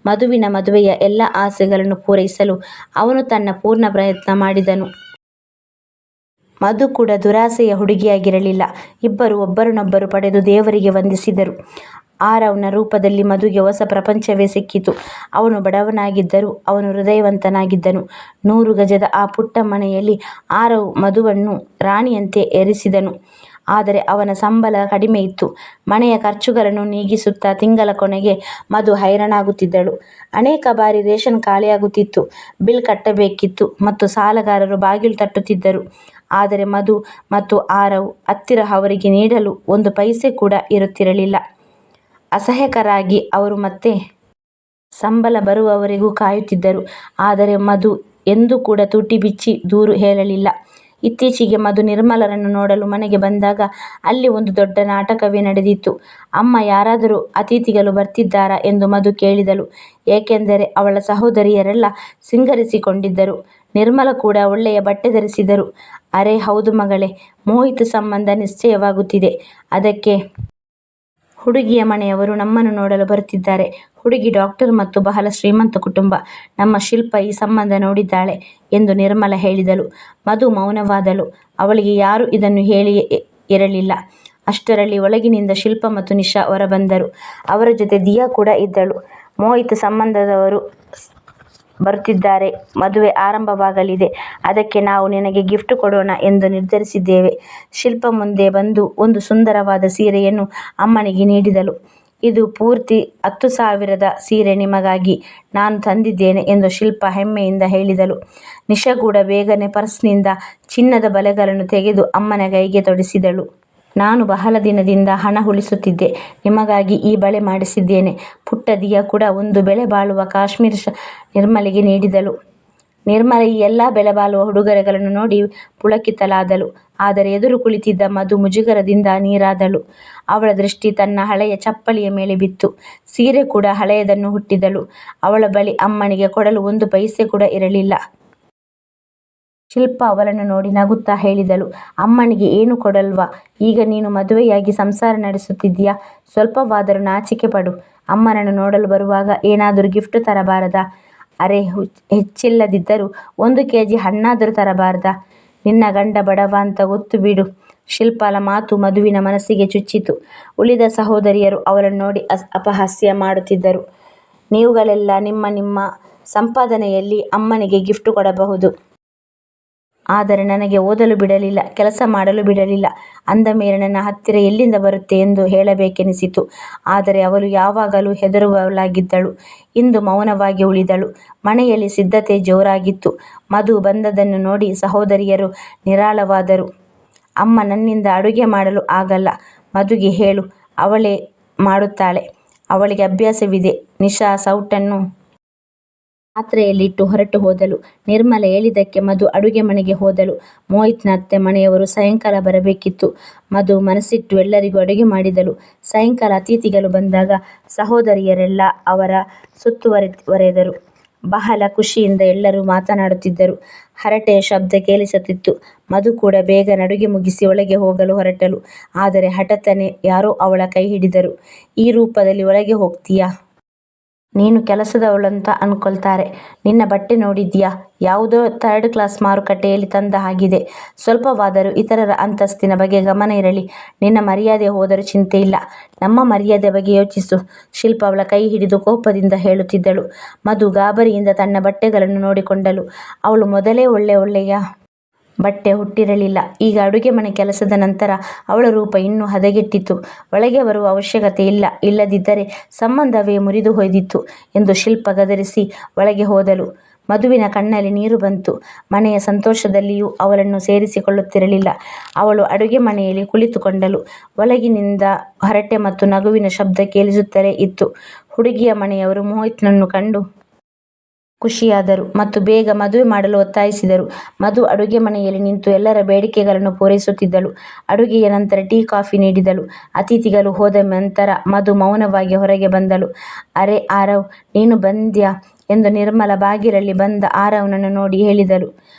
ಮಧುವಿನ ಮದುವೆಯ ಎಲ್ಲ ಆಸೆಗಳನ್ನು ಪೂರೈಸಲು ಅವನು ತನ್ನ ಪೂರ್ಣ ಪ್ರಯತ್ನ ಮಾಡಿದನು. ಮಧು ಕೂಡ ದುರಾಸೆಯ ಹುಡುಗಿಯಾಗಿರಲಿಲ್ಲ. ಇಬ್ಬರು ಒಬ್ಬರನ್ನೊಬ್ಬರು ಪಡೆದು ದೇವರಿಗೆ ವಂದಿಸಿದರು. ಆರವ್ನ ರೂಪದಲ್ಲಿ ಮಧುಗೆ ಹೊಸ ಪ್ರಪಂಚವೇ ಸಿಕ್ಕಿತು. ಅವನು ಬಡವನಾಗಿದ್ದರೂ ಅವನು ಹೃದಯವಂತನಾಗಿದ್ದನು. 100 ಗಜದ ಆ ಪುಟ್ಟ ಮನೆಯಲ್ಲಿ ಆರವ್ ಮಧುವನ್ನು ರಾಣಿಯಂತೆ ಏರಿಸಿದನು. ಆದರೆ ಅವನ ಸಂಬಳ ಕಡಿಮೆ ಇತ್ತು. ಮನೆಯ ಖರ್ಚುಗಳನ್ನು ನೀಗಿಸುತ್ತಾ ತಿಂಗಳ ಕೊನೆಗೆ ಮಧು ಹೈರಾಣಾಗುತ್ತಿದ್ದಳು. ಅನೇಕ ಬಾರಿ ರೇಷನ್ ಖಾಲಿಯಾಗುತ್ತಿತ್ತು. ಬಿಲ್ ಕಟ್ಟಬೇಕಿತ್ತು ಮತ್ತು ಸಾಲಗಾರರು ಬಾಗಿಲು ತಟ್ಟುತ್ತಿದ್ದರು. ಆದರೆ ಮಧು ಮತ್ತು ಆರವ್ ಹತ್ತಿರ ಅವರಿಗೆ ನೀಡಲು 1 ಪೈಸೆ ಕೂಡ ಇರುತ್ತಿರಲಿಲ್ಲ. ಅಸಹಾಯಕರಾಗಿ ಅವರು ಮತ್ತೆ ಸಂಬಳ ಬರುವವರೆಗೂ ಕಾಯುತ್ತಿದ್ದರು. ಆದರೆ ಮಧು ಎಂದೂ ಕೂಡ ತುಟಿ ಬಿಚ್ಚಿ ದೂರು ಹೇಳಲಿಲ್ಲ. ಇತ್ತೀಚೆಗೆ ಮಧು ನಿರ್ಮಲರನ್ನು ನೋಡಲು ಮನೆಗೆ ಬಂದಾಗ ಅಲ್ಲಿ ಒಂದು ದೊಡ್ಡ ನಾಟಕವೇ ನಡೆದಿತ್ತು. ಅಮ್ಮ, ಯಾರಾದರೂ ಅತಿಥಿಗಳು ಬರ್ತಿದ್ದಾರಾ ಎಂದು ಮಧು ಕೇಳಿದಳು. ಏಕೆಂದರೆ ಅವಳ ಸಹೋದರಿಯರೆಲ್ಲ ಸಿಂಗರಿಸಿಕೊಂಡಿದ್ದರು. ನಿರ್ಮಲ ಕೂಡ ಒಳ್ಳೆಯ ಬಟ್ಟೆ ಧರಿಸಿದರು. ಅರೆ ಹೌದು ಮಗಳೇ, ಮೋಹಿತ್ ಸಂಬಂಧ ನಿಶ್ಚಯವಾಗುತ್ತಿದೆ. ಅದಕ್ಕೆ ಹುಡುಗಿಯ ಮನೆಯವರು ನಮ್ಮನ್ನು ನೋಡಲು ಬರುತ್ತಿದ್ದಾರೆ. ಹುಡುಗಿ ಡಾಕ್ಟರ್ ಮತ್ತು ಬಹಳ ಶ್ರೀಮಂತ ಕುಟುಂಬ. ನಮ್ಮ ಶಿಲ್ಪ ಈ ಸಂಬಂಧ ನೋಡಿದ್ದಾಳೆ ಎಂದು ನಿರ್ಮಲ ಹೇಳಿದಳು. ಮಧು ಮೌನವಾದಳು. ಅವಳಿಗೆ ಯಾರೂ ಇದನ್ನು ಹೇಳಿ ಇರಲಿಲ್ಲ. ಅಷ್ಟರಲ್ಲಿ ಒಳಗಿನಿಂದ ಶಿಲ್ಪ ಮತ್ತು ನಿಶಾ ಹೊರಬಂದರು. ಅವರ ಜೊತೆ ದಿಯಾ ಕೂಡ ಇದ್ದಳು. ಮೋಹಿತ್ ಸಂಬಂಧದವರು ಬರುತ್ತಿದ್ದಾರೆ. ಮದುವೆ ಆರಂಭವಾಗಲಿದೆ. ಅದಕ್ಕೆ ನಾವು ನಿನಗೆ ಗಿಫ್ಟ್ ಕೊಡೋಣ ಎಂದು ನಿರ್ಧರಿಸಿದ್ದೇವೆ. ಶಿಲ್ಪ ಮುಂದೆ ಬಂದು ಒಂದು ಸುಂದರವಾದ ಸೀರೆಯನ್ನು ಅಮ್ಮನಿಗೆ ನೀಡಿದಳು. ಇದು ಪೂರ್ತಿ 10,000ದ ಸೀರೆ ನಿಮಗಾಗಿ ನಾನು ತಂದಿದ್ದೇನೆ ಎಂದು ಶಿಲ್ಪ ಹೆಮ್ಮೆಯಿಂದ ಹೇಳಿದಳು. ನಿಶಾ ಕೂಡ ಬೇಗನೆ ಪರ್ಸ್ನಿಂದ ಚಿನ್ನದ ಬಳೆಗಳನ್ನು ತೆಗೆದು ಅಮ್ಮನ ಕೈಗೆ ತೊಡಿಸಿದಳು. ನಾನು ಬಹಳ ದಿನದಿಂದ ಹಣ ಉಳಿಸುತ್ತಿದ್ದೆ. ನಿಮಗಾಗಿ ಈ ಬಳೆ ಮಾಡಿಸಿದ್ದೇನೆ. ಪುಟ್ಟ ದಿಯಾ ಕೂಡ ಒಂದು ಬೆಲೆ ಬಾಳುವ ಕಾಶ್ಮೀರಿ ನಿರ್ಮಲೆಗೆ ನೀಡಿದಳು. ನಿರ್ಮಲ ಈ ಎಲ್ಲ ಬೆಲೆ ಬಾಳುವ ಉಡುಗೊರೆಗಳನ್ನು ನೋಡಿ ಪುಳಕಿತಳಾದಳು. ಆದರೆ ಎದುರು ಕುಳಿತಿದ್ದ ಮಧು ಮುಜುಗರದಿಂದ ನೀರಾದಳು. ಅವಳ ದೃಷ್ಟಿ ತನ್ನ ಹಳೆಯ ಚಪ್ಪಲಿಯ ಮೇಲೆ ಬಿತ್ತು. ಸೀರೆ ಕೂಡ ಹಳೆಯದನ್ನು ಹುಟ್ಟಿದಳು. ಅವಳ ಬಳಿ ಅಮ್ಮನಿಗೆ ಕೊಡಲು 1 ಪೈಸೆ ಕೂಡ ಇರಲಿಲ್ಲ. ಶಿಲ್ಪ ಅವಳನ್ನು ನೋಡಿ ನಗುತ್ತಾ ಹೇಳಿದಳು, ಅಮ್ಮನಿಗೆ ಏನು ಕೊಡಲ್ವಾ? ಈಗ ನೀನು ಮದುವೆಯಾಗಿ ಸಂಸಾರ ನಡೆಸುತ್ತಿದ್ದೀಯಾ? ಸ್ವಲ್ಪವಾದರೂ ನಾಚಿಕೆ ಪಡು. ಅಮ್ಮನನ್ನು ನೋಡಲು ಬರುವಾಗ ಏನಾದರೂ ಗಿಫ್ಟ್ ತರಬಾರದಾ? ಅರೆ, ಹೆಚ್ಚಿಲ್ಲದಿದ್ದರೂ 1 kg ಹಣ್ಣಾದರೂ ತರಬಾರದಾ? ನಿನ್ನ ಗಂಡ ಬಡವ ಅಂತ ಗೊತ್ತು ಬಿಡು. ಶಿಲ್ಪಾಳ ಮಾತು ಮಧುವಿನ ಮನಸ್ಸಿಗೆ ಚುಚ್ಚಿತು. ಉಳಿದ ಸಹೋದರಿಯರು ಅವಳನ್ನು ನೋಡಿ ಅಪಹಾಸ್ಯ ಮಾಡುತ್ತಿದ್ದರು. ನೀವುಗಳೆಲ್ಲ ನಿಮ್ಮ ನಿಮ್ಮ ಸಂಪಾದನೆಯಲ್ಲಿ ಅಮ್ಮನಿಗೆ ಗಿಫ್ಟ್ ಕೊಡಬಹುದು. ಆದರೆ ನನಗೆ ಓದಲು ಬಿಡಲಿಲ್ಲ, ಕೆಲಸ ಮಾಡಲು ಬಿಡಲಿಲ್ಲ. ಅಂದ ಮೇಲೆ ನನ್ನ ಹತ್ತಿರ ಎಲ್ಲಿಂದ ಬರುತ್ತೆ ಎಂದು ಹೇಳಬೇಕೆನಿಸಿತು. ಆದರೆ ಅವಳು ಯಾವಾಗಲೂ ಹೆದರುವವಳಾಗಿದ್ದಳು. ಇಂದು ಮೌನವಾಗಿ ಉಳಿದಳು. ಮನೆಯಲ್ಲಿ ಸಿದ್ಧತೆ ಜೋರಾಗಿತ್ತು. ಮಧು ಬಂದದನ್ನು ನೋಡಿ ಸಹೋದರಿಯರು ನಿರಾಳವಾದರು. ಅಮ್ಮ, ನನ್ನಿಂದ ಅಡುಗೆ ಮಾಡಲು ಆಗಲ್ಲ. ಮಧುಗೆ ಹೇಳು, ಅವಳೇ ಮಾಡುತ್ತಾಳೆ. ಅವಳಿಗೆ ಅಭ್ಯಾಸವಿದೆ. ನಿಶಾ ಸೌಟನ್ನು ಪಾತ್ರೆಯಲ್ಲಿಟ್ಟು ಹೊರಟು ಹೋದಳು. ನಿರ್ಮಲ ಹೇಳಿದ್ದಕ್ಕೆ ಮಧು ಅಡುಗೆ ಮನೆಗೆ ಹೋದಳು. ಮೋಹಿತ್ನ ಅತ್ತೆ ಮನೆಯವರು ಸಾಯಂಕಾಲ ಬರಬೇಕಿತ್ತು. ಮಧು ಮನಸ್ಸಿಟ್ಟು ಎಲ್ಲರಿಗೂ ಅಡುಗೆ ಮಾಡಿದಳು. ಸಾಯಂಕಾಲ ಅತಿಥಿಗಳು ಬಂದಾಗ ಸಹೋದರಿಯರೆಲ್ಲ ಅವರ ಸುತ್ತುವರೆದರು. ಬಹಳ ಖುಷಿಯಿಂದ ಎಲ್ಲರೂ ಮಾತನಾಡುತ್ತಿದ್ದರು. ಹರಟೆಯ ಶಬ್ದ ಕೇಳಿಸುತ್ತಿತ್ತು. ಮಧು ಕೂಡ ಬೇಗನೆ ಅಡುಗೆ ಮುಗಿಸಿ ಒಳಗೆ ಹೋಗಲು ಹೊರಟಳು. ಆದರೆ ಹಠಾತ್ತನೆ ಯಾರೋ ಅವಳ ಕೈ ಹಿಡಿದರು. ಈ ರೂಪದಲ್ಲಿ ಒಳಗೆ ಹೋಗ್ತೀಯಾ? ನೀನು ಕೆಲಸದವಳಂತ ಅನ್ಕೊಳ್ತಾರೆ. ನಿನ್ನ ಬಟ್ಟೆ ನೋಡಿದ್ಯಾ? ಯಾವುದೋ 3rd ಕ್ಲಾಸ್ ಮಾರುಕಟ್ಟೆಯಲ್ಲಿ ತಂದ ಹಾಗಿದೆ. ಸ್ವಲ್ಪವಾದರೂ ಇತರರ ಅಂತಸ್ತಿನ ಬಗ್ಗೆ ಗಮನ ಇರಲಿ. ನಿನ್ನ ಮರ್ಯಾದೆ ಹೋದರೂ ಚಿಂತೆ ಇಲ್ಲ. ನಮ್ಮ ಮರ್ಯಾದೆ ಬಗ್ಗೆ ಯೋಚಿಸು. ಶಿಲ್ಪ ಅವಳ ಕೈ ಹಿಡಿದು ಕೋಪದಿಂದ ಹೇಳುತ್ತಿದ್ದಳು. ಮಧು ಗಾಬರಿಯಿಂದ ತನ್ನ ಬಟ್ಟೆಗಳನ್ನು ನೋಡಿಕೊಂಡಳು. ಅವಳು ಮೊದಲೇ ಒಳ್ಳೆಯ ಬಟ್ಟೆ ಹುಟ್ಟಿರಲಿಲ್ಲ. ಈಗ ಅಡುಗೆ ಮನೆ ಕೆಲಸದ ನಂತರ ಅವಳ ರೂಪ ಇನ್ನೂ ಹದಗೆಟ್ಟಿತ್ತು. ಒಳಗೆ ಬರುವ ಅವಶ್ಯಕತೆ ಇಲ್ಲದಿದ್ದರೆ ಸಂಬಂಧವೇ ಮುರಿದು ಹೋಯ್ದಿತ್ತು ಎಂದು ಶಿಲ್ಪ ಗದರಿಸಿ ಒಳಗೆ ಹೋದಳು. ಮಧುವಿನ ಕಣ್ಣಲ್ಲಿ ನೀರು ಬಂತು. ಮನೆಯ ಸಂತೋಷದಲ್ಲಿಯೂ ಅವಳನ್ನು ಸೇರಿಸಿಕೊಳ್ಳುತ್ತಿರಲಿಲ್ಲ. ಅವಳು ಅಡುಗೆ ಮನೆಯಲ್ಲಿ ಕುಳಿತುಕೊಂಡಳು. ಒಳಗಿನಿಂದ ಹರಟೆ ಮತ್ತು ನಗುವಿನ ಶಬ್ದ ಕೇಳಿಸುತ್ತಲೇ ಇತ್ತು. ಹುಡುಗಿಯ ಮನೆಯವರು ಮೋಹಿತ್ನನ್ನು ಕಂಡು ಖುಷಿಯಾದರು ಮತ್ತು ಬೇಗ ಮದುವೆ ಮಾಡಲು ಒತ್ತಾಯಿಸಿದರು. ಮಧು ಅಡುಗೆ ಮನೆಯಲ್ಲಿ ನಿಂತು ಎಲ್ಲರ ಬೇಡಿಕೆಗಳನ್ನು ಪೂರೈಸುತ್ತಿದ್ದಳು. ಅಡುಗೆಯ ನಂತರ ಟೀ ಕಾಫಿ ನೀಡಿದಳು. ಅತಿಥಿಗಳು ಹೋದ ನಂತರ ಮಧು ಮೌನವಾಗಿ ಹೊರಗೆ ಬಂದಳು. ಅರೆ ಆರವ್, ನೀನು ಬಂದ್ಯಾ ಎಂದು ನಿರ್ಮಲ ಬಾಗಿಲಲ್ಲಿ ಬಂದ ಆರವ್ನನ್ನು ನೋಡಿ ಹೇಳಿದಳು.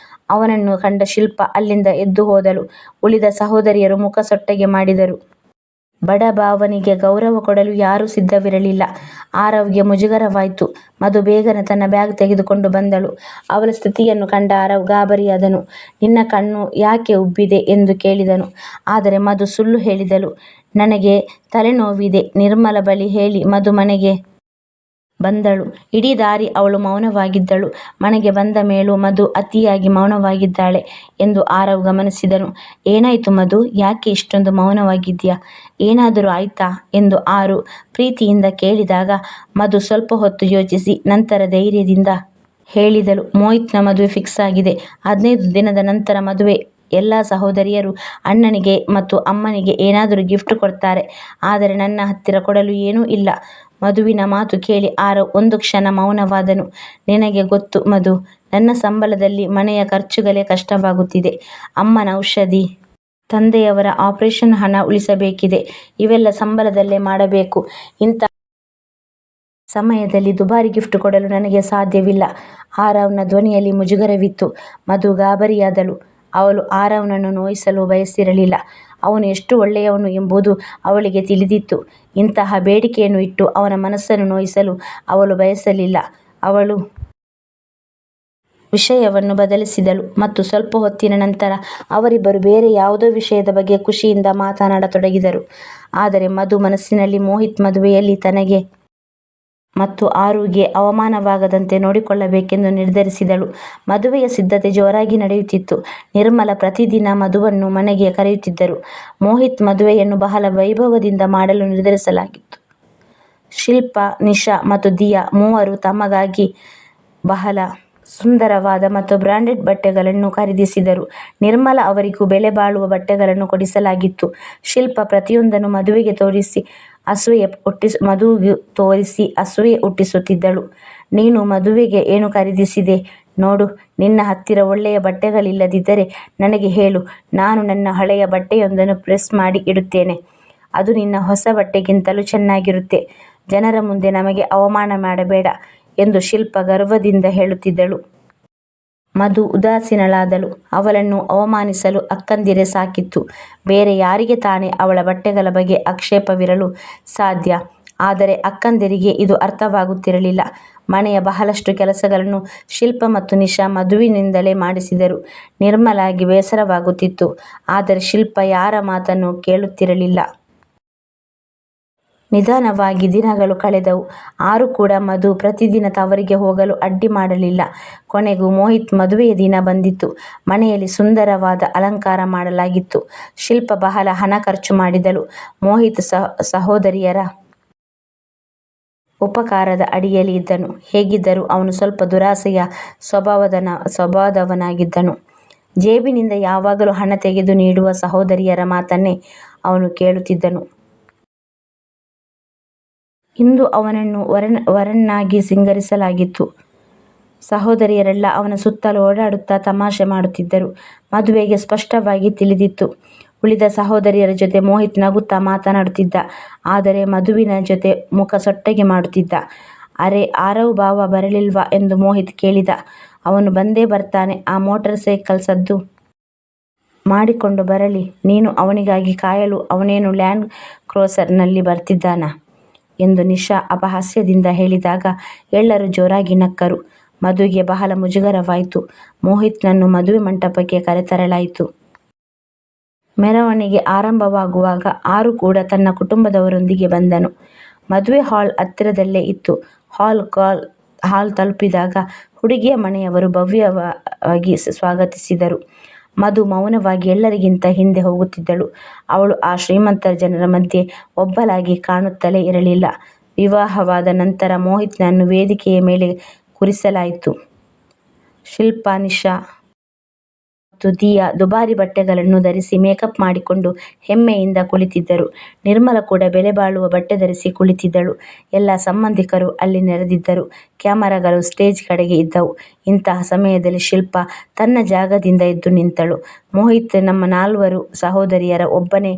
ಅವನನ್ನು ಕಂಡ ಶಿಲ್ಪ ಅಲ್ಲಿಂದ ಎದ್ದು ಹೋದಳು. ಉಳಿದ ಸಹೋದರಿಯರು ಮುಖ ಸೊಟ್ಟಗೆ ಮಾಡಿದರು. ಬಡ ಭಾವನಿಗೆ ಗೌರವ ಕೊಡಲು ಯಾರೂ ಸಿದ್ಧವಿರಲಿಲ್ಲ. ಆರವ್ಗೆ ಮುಜುಗರವಾಯ್ತು. ಮಧು ಬೇಗನೆ ತನ್ನ ಬ್ಯಾಗ್ ತೆಗೆದುಕೊಂಡು ಬಂದಳು. ಅವಳ ಸ್ಥಿತಿಯನ್ನು ಕಂಡ ಆರವ್ ಗಾಬರಿಯಾದನು. ನಿನ್ನ ಕಣ್ಣು ಯಾಕೆ ಉಬ್ಬಿದೆ ಎಂದು ಕೇಳಿದನು. ಆದರೆ ಮಧು ಸುಳ್ಳು ಹೇಳಿದಳು. ನನಗೆ ತಲೆನೋವಿದೆ ನಿರ್ಮಲ ಬಳಿ ಹೇಳಿ ಮಧು ಮನೆಗೆ ಬಂದಳು. ಇಡೀ ದಾರಿ ಅವಳು ಮೌನವಾಗಿದ್ದಳು. ಮನೆಗೆ ಬಂದ ಮೇಲೂ ಮಧು ಅತಿಯಾಗಿ ಮೌನವಾಗಿದ್ದಾಳೆ ಎಂದು ಆರವ್ ಗಮನಿಸಿದನು. ಏನಾಯ್ತು ಮಧು, ಯಾಕೆ ಇಷ್ಟೊಂದು ಮೌನವಾಗಿದ್ಯಾ? ಏನಾದರೂ ಆಯ್ತಾ ಎಂದು ಆರು ಪ್ರೀತಿಯಿಂದ ಕೇಳಿದಾಗ ಮಧು ಸ್ವಲ್ಪ ಹೊತ್ತು ಯೋಚಿಸಿ ನಂತರ ಧೈರ್ಯದಿಂದ ಹೇಳಿದಳು. ಮೋಹಿತ್ನ ಮದುವೆ ಫಿಕ್ಸ್ ಆಗಿದೆ. 15 ದಿನದ ನಂತರ ಮದುವೆ. ಎಲ್ಲ ಸಹೋದರಿಯರು ಅಣ್ಣನಿಗೆ ಮತ್ತು ಅಮ್ಮನಿಗೆ ಏನಾದರೂ ಗಿಫ್ಟ್ ಕೊಡ್ತಾರೆ. ಆದರೆ ನನ್ನ ಹತ್ತಿರ ಕೊಡಲು ಏನೂ ಇಲ್ಲ. ಮಧುವಿನ ಮಾತು ಕೇಳಿ ಆರವ್ ಒಂದು ಕ್ಷಣ ಮೌನವಾದನು. ನಿನಗೆ ಗೊತ್ತು ಮಧು, ನನ್ನ ಸಂಬಳದಲ್ಲಿ ಮನೆಯ ಖರ್ಚುಗಳೇ ಕಷ್ಟವಾಗುತ್ತಿದೆ. ಅಮ್ಮನ ಔಷಧಿ, ತಂದೆಯವರ ಆಪರೇಷನ್ ಹಣ ಉಳಿಸಬೇಕಿದೆ. ಇವೆಲ್ಲ ಸಂಬಳದಲ್ಲೇ ಮಾಡಬೇಕು. ಇಂಥ ಸಮಯದಲ್ಲಿ ದುಬಾರಿ ಗಿಫ್ಟ್ ಕೊಡಲು ನನಗೆ ಸಾಧ್ಯವಿಲ್ಲ. ಆರವ್ನ ಧ್ವನಿಯಲ್ಲಿ ಮುಜುಗರವಿತ್ತು. ಮಧು ಗಾಬರಿಯಾದಳು. ಅವಳು ಆರವ್ನನ್ನು ನೋಯಿಸಲು ಬಯಸಿರಲಿಲ್ಲ. ಅವನು ಎಷ್ಟು ಒಳ್ಳೆಯವನು ಎಂಬುದು ಅವಳಿಗೆ ತಿಳಿದಿತ್ತು. ಇಂತಹ ಬೇಡಿಕೆಯನ್ನು ಇಟ್ಟು ಅವನ ಮನಸ್ಸನ್ನು ನೋಯಿಸಲು ಅವಳು ಬಯಸಲಿಲ್ಲ. ಅವಳು ವಿಷಯವನ್ನು ಬದಲಿಸಿದಳು ಮತ್ತು ಸ್ವಲ್ಪ ಹೊತ್ತಿನ ನಂತರ ಅವರಿಬ್ಬರು ಬೇರೆ ಯಾವುದೋ ವಿಷಯದ ಬಗ್ಗೆ ಖುಷಿಯಿಂದ ಮಾತನಾಡತೊಡಗಿದರು. ಆದರೆ ಮಧು ಮನಸ್ಸಿನಲ್ಲಿ ಮೋಹಿತ್ ಮದುವೆಯಲ್ಲಿ ತನಗೆ ಮತ್ತು ಆರುಗೆ ಅವಮಾನವಾಗದಂತೆ ನೋಡಿಕೊಳ್ಳಬೇಕೆಂದು ನಿರ್ಧರಿಸಿದಳು. ಮದುವೆಯ ಸಿದ್ಧತೆ ಜೋರಾಗಿ ನಡೆಯುತ್ತಿತ್ತು. ನಿರ್ಮಲ ಪ್ರತಿದಿನ ಮಧುವನ್ನು ಮನೆಗೆ ಕರೆಯುತ್ತಿದ್ದರು. ಮೋಹಿತ್ ಮದುವೆಯನ್ನು ಬಹಳ ವೈಭವದಿಂದ ಮಾಡಲು ನಿರ್ಧರಿಸಲಾಗಿತ್ತು. ಶಿಲ್ಪ, ನಿಶಾ ಮತ್ತು ದಿಯಾ ಮೂವರು ತಮಗಾಗಿ ಬಹಳ ಸುಂದರವಾದ ಮತ್ತು ಬ್ರಾಂಡೆಡ್ ಬಟ್ಟೆಗಳನ್ನು ಖರೀದಿಸಿದರು. ನಿರ್ಮಲ ಅವರಿಗೂ ಬೆಲೆ ಬಾಳುವ ಬಟ್ಟೆಗಳನ್ನು ಕೊಡಿಸಲಾಗಿತ್ತು. ಶಿಲ್ಪ ಪ್ರತಿಯೊಂದನ್ನು ಮಧುವಿಗೆ ತೋರಿಸಿ ಅಸೂಯೆ ಹುಟ್ಟಿಸುತ್ತಿದ್ದಳು. ನೀನು ಮದುವೆಗೆ ಏನು ಖರೀದಿಸಿದೆ ನೋಡು. ನಿನ್ನ ಹತ್ತಿರ ಒಳ್ಳೆಯ ಬಟ್ಟೆಗಳಿಲ್ಲದಿದ್ದರೆ ನನಗೆ ಹೇಳು. ನಾನು ನನ್ನ ಹಳೆಯ ಬಟ್ಟೆಯೊಂದನ್ನು ಪ್ರೆಸ್ ಮಾಡಿ ಇಡುತ್ತೇನೆ. ಅದು ನಿನ್ನ ಹೊಸ ಬಟ್ಟೆಗಿಂತಲೂ ಚೆನ್ನಾಗಿರುತ್ತೆ. ಜನರ ಮುಂದೆ ನಮಗೆ ಅವಮಾನ ಮಾಡಬೇಡ ಎಂದು ಶಿಲ್ಪ ಗರ್ವದಿಂದ ಹೇಳುತ್ತಿದ್ದಳು. ಮಧು ಉದಾಸೀನಳಾದಳು. ಅವಳನ್ನು ಅವಮಾನಿಸಲು ಅಕ್ಕಂದಿರೇ ಸಾಕಿತ್ತು. ಬೇರೆ ಯಾರಿಗೆ ತಾನೇ ಅವಳ ಬಟ್ಟೆಗಳ ಬಗ್ಗೆ ಆಕ್ಷೇಪವಿರಲು ಸಾಧ್ಯ? ಆದರೆ ಅಕ್ಕಂದಿರಿಗೆ ಇದು ಅರ್ಥವಾಗುತ್ತಿರಲಿಲ್ಲ. ಮನೆಯ ಬಹಳಷ್ಟು ಕೆಲಸಗಳನ್ನು ಶಿಲ್ಪ ಮತ್ತು ನಿಶಾ ಮಧುವಿನಿಂದಲೇ ಮಾಡಿಸಿದರು. ನಿರ್ಮಲಾಗೆ ಬೇಸರವಾಗುತ್ತಿತ್ತು. ಆದರೆ ಶಿಲ್ಪ ಯಾರ ಮಾತನ್ನು ಕೇಳುತ್ತಿರಲಿಲ್ಲ. ನಿಧಾನವಾಗಿ ದಿನಗಳು ಕಳೆದವು. ಆರು ಕೂಡ ಮಧು ಪ್ರತಿದಿನ ತವರಿಗೆ ಹೋಗಲು ಅಡ್ಡಿ ಮಾಡಲಿಲ್ಲ. ಕೊನೆಗೂ ಮೋಹಿತ್ ಮದುವೆಯ ದಿನ ಬಂದಿತು. ಮನೆಯಲ್ಲಿ ಸುಂದರವಾದ ಅಲಂಕಾರ ಮಾಡಲಾಗಿತ್ತು. ಶಿಲ್ಪ ಬಹಳ ಹಣ ಖರ್ಚು ಮಾಡಿದಳು. ಮೋಹಿತ್ ಸಹೋದರಿಯರ ಉಪಕಾರದ ಅಡಿಯಲ್ಲಿ ಇದ್ದನು. ಹೇಗಿದ್ದರೂ ಅವನು ಸ್ವಲ್ಪ ದುರಾಸೆಯ ಸ್ವಭಾವದವನಾಗಿದ್ದನು. ಜೇಬಿನಿಂದ ಯಾವಾಗಲೂ ಹಣ ತೆಗೆದು ನೀಡುವ ಸಹೋದರಿಯರ ಮಾತನ್ನೇ ಅವನು ಕೇಳುತ್ತಿದ್ದನು. ಇಂದು ಅವನನ್ನು ವರನ್ನಾಗಿ ಸಿಂಗರಿಸಲಾಗಿತ್ತು. ಸಹೋದರಿಯರೆಲ್ಲ ಅವನ ಸುತ್ತಲೂ ಓಡಾಡುತ್ತಾ ತಮಾಷೆ ಮಾಡುತ್ತಿದ್ದರು. ಮದುವೆಗೆ ಸ್ಪಷ್ಟವಾಗಿ ತಿಳಿದಿತ್ತು. ಉಳಿದ ಸಹೋದರಿಯರ ಜೊತೆ ಮೋಹಿತ್ ನಗುತ್ತಾ ಮಾತನಾಡುತ್ತಿದ್ದ. ಆದರೆ ಮಧುವಿನ ಜೊತೆ ಮುಖ ಸೊಟ್ಟಗೆ ಮಾಡುತ್ತಿದ್ದ. ಅರೆ ಆರವ್ ಬಾವ ಬರಲಿಲ್ವಾ ಎಂದು ಮೋಹಿತ್ ಕೇಳಿದ. ಅವನು ಬಂದೇ ಬರ್ತಾನೆ. ಆ ಮೋಟಾರ್ ಸೈಕಲ್ ಸದ್ದು ಮಾಡಿಕೊಂಡು ಬರಲಿ. ನೀನು ಅವನಿಗಾಗಿ ಕಾಯಲು ಅವನೇನು ಲ್ಯಾಂಡ್ ಕ್ರೂಸರ್ನಲ್ಲಿ ಬರ್ತಿದ್ದಾನಾ? ಎಂದು ನಿಶಾ ಅಪಹಾಸ್ಯದಿಂದ ಹೇಳಿದಾಗ ಎಲ್ಲರೂ ಜೋರಾಗಿ ನಕ್ಕರು. ಮಧುಗೆ ಬಹಳ ಮುಜುಗರವಾಯಿತು. ಮೋಹಿತ್ನನ್ನು ಮದುವೆ ಮಂಟಪಕ್ಕೆ ಕರೆತರಲಾಯಿತು. ಮೆರವಣಿಗೆ ಆರಂಭವಾಗುವಾಗ ಆರು ಕೂಡ ತನ್ನ ಕುಟುಂಬದವರೊಂದಿಗೆ ಬಂದನು. ಮದುವೆ ಹಾಲ್ ಹತ್ತಿರದಲ್ಲೇ ಇತ್ತು. ಹಾಲ್ ತಲುಪಿದಾಗ ಹುಡುಗಿಯ ಮನೆಯವರು ಭವ್ಯವಾಗಿ ಸ್ವಾಗತಿಸಿದರು. ಮಧು ಮೌನವಾಗಿ ಎಲ್ಲರಿಗಿಂತ ಹಿಂದೆ ಹೋಗುತ್ತಿದ್ದಳು. ಅವಳು ಆ ಶ್ರೀಮಂತ ಜನರ ಮಧ್ಯೆ ಒಬ್ಬಳಾಗಿ ಕಾಣುತ್ತಲೇ ಇರಲಿಲ್ಲ. ವಿವಾಹವಾದ ನಂತರ ಮೋಹಿತ್ನನ್ನು ವೇದಿಕೆಯ ಮೇಲೆ ಕೂರಿಸಲಾಯಿತು. ಶಿಲ್ಪಾ, ನಿಶಾ ಮತ್ತು ದಿಯಾ ದುಬಾರಿ ಬಟ್ಟೆಗಳನ್ನು ಧರಿಸಿ ಮೇಕಪ್ ಮಾಡಿಕೊಂಡು ಹೆಮ್ಮೆಯಿಂದ ಕುಳಿತಿದ್ದರು. ನಿರ್ಮಲ ಕೂಡ ಬೆಲೆಬಾಳುವ ಬಟ್ಟೆ ಧರಿಸಿ ಕುಳಿತಿದ್ದಳು. ಎಲ್ಲ ಸಂಬಂಧಿಕರು ಅಲ್ಲಿ ನೆರೆದಿದ್ದರು. ಕ್ಯಾಮರಾಗಳು ಸ್ಟೇಜ್ ಕಡೆಗೆ ಇದ್ದವು. ಇಂತಹ ಸಮಯದಲ್ಲಿ ಶಿಲ್ಪಾ ತನ್ನ ಜಾಗದಿಂದ ಎದ್ದು ನಿಂತಳು. ಮೋಹಿತ್ ನಮ್ಮ 4 ಸಹೋದರಿಯರ ಒಬ್ಬನೇ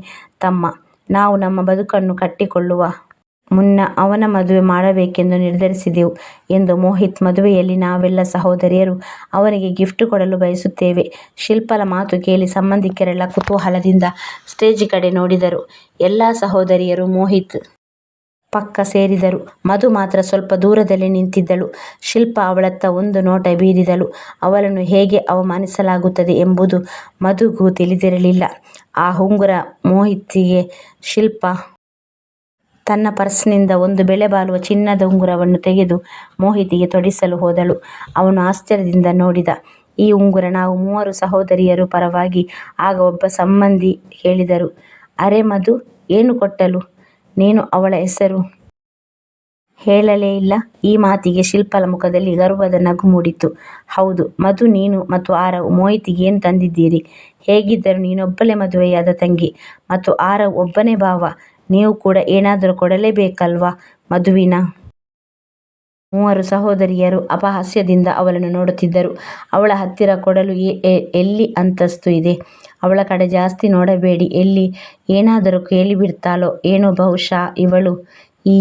ತಮ್ಮ. ನಾವು ನಮ್ಮ ಬದುಕನ್ನು ಕಟ್ಟಿಕೊಳ್ಳುವ ಮುನ್ನ ಅವನ ಮದುವೆ ಮಾಡಬೇಕೆಂದು ನಿರ್ಧರಿಸಿದೆವು ಎಂದು ಮೋಹಿತ್. ಮದುವೆಯಲ್ಲಿ ನಾವೆಲ್ಲ ಸಹೋದರಿಯರು ಅವನಿಗೆ ಗಿಫ್ಟ್ ಕೊಡಲು ಬಯಸುತ್ತೇವೆ. ಶಿಲ್ಪಾಳ ಮಾತು ಕೇಳಿ ಸಂಬಂಧಿಕರೆಲ್ಲ ಕುತೂಹಲದಿಂದ ಸ್ಟೇಜ್ ಕಡೆ ನೋಡಿದರು. ಎಲ್ಲ ಸಹೋದರಿಯರು ಮೋಹಿತ್ ಪಕ್ಕ ಸೇರಿದರು. ಮಧು ಮಾತ್ರ ಸ್ವಲ್ಪ ದೂರದಲ್ಲಿ ನಿಂತಿದ್ದಳು. ಶಿಲ್ಪಾ ಅವಳತ್ತ ಒಂದು ನೋಟ ಬೀರಿದಳು. ಅವಳನ್ನು ಹೇಗೆ ಅವಮಾನಿಸಲಾಗುತ್ತದೆ ಎಂಬುದು ಮಧುಗೂ ತಿಳಿದಿರಲಿಲ್ಲ. ಆ ಉಂಗುರ ಮೋಹಿತ್ಗೆ. ಶಿಲ್ಪಾ ತನ್ನ ಪರ್ಸ್ನಿಂದ ಒಂದು ಬೆಲೆಬಾಳುವ ಚಿನ್ನದ ಉಂಗುರವನ್ನು ತೆಗೆದು ಮೋಹಿತ್ಗೆ ತೊಡಿಸಲು ಹೋದಳು. ಅವನು ಆಶ್ಚರ್ಯದಿಂದ ನೋಡಿದ. ಈ ಉಂಗುರ ನಾವು 3 ಸಹೋದರಿಯರು ಪರವಾಗಿ. ಆಗ ಒಬ್ಬ ಸಂಬಂಧಿ ಹೇಳಿದರು, ಅರೆ ಮಧು, ಏನು ಕೊಟ್ಟಳು ನೀನು? ಅವಳ ಹೆಸರು ಹೇಳಲೇ ಇಲ್ಲ. ಈ ಮಾತಿಗೆ ಶಿಲ್ಪಾಳ ಮುಖದಲ್ಲಿ ಗರ್ವದ ನಗು ಮೂಡಿತು. ಹೌದು ಮಧು, ನೀನು ಮತ್ತು ಆರವ್ ಮೋಹಿತ್ಗೆ ಏನು ತಂದಿದ್ದೀರಿ? ಹೇಗಿದ್ದರೂ ನೀನೊಬ್ಬಳೇ ಮದುವೆಯಾದ ತಂಗಿ ಮತ್ತು ಆರವ್ ಒಬ್ಬನೇ ಭಾವ. ನೀವು ಕೂಡ ಏನಾದರೂ ಕೊಡಲೇಬೇಕಲ್ವಾ? ಮಧುವಿನ 3 ಸಹೋದರಿಯರು ಅಪಹಾಸ್ಯದಿಂದ ಅವಳನ್ನು ನೋಡುತ್ತಿದ್ದರು. ಅವಳ ಹತ್ತಿರ ಕೊಡಲು ಎಲ್ಲಿ ಅಂತಸ್ತು ಇದೆ? ಅವಳ ಕಡೆ ಜಾಸ್ತಿ ನೋಡಬೇಡಿ. ಎಲ್ಲಿ ಏನಾದರೂ ಕೇಳಿಬಿಡ್ತಾಳೋ ಏನೋ. ಬಹುಶಃ ಇವಳು ಈ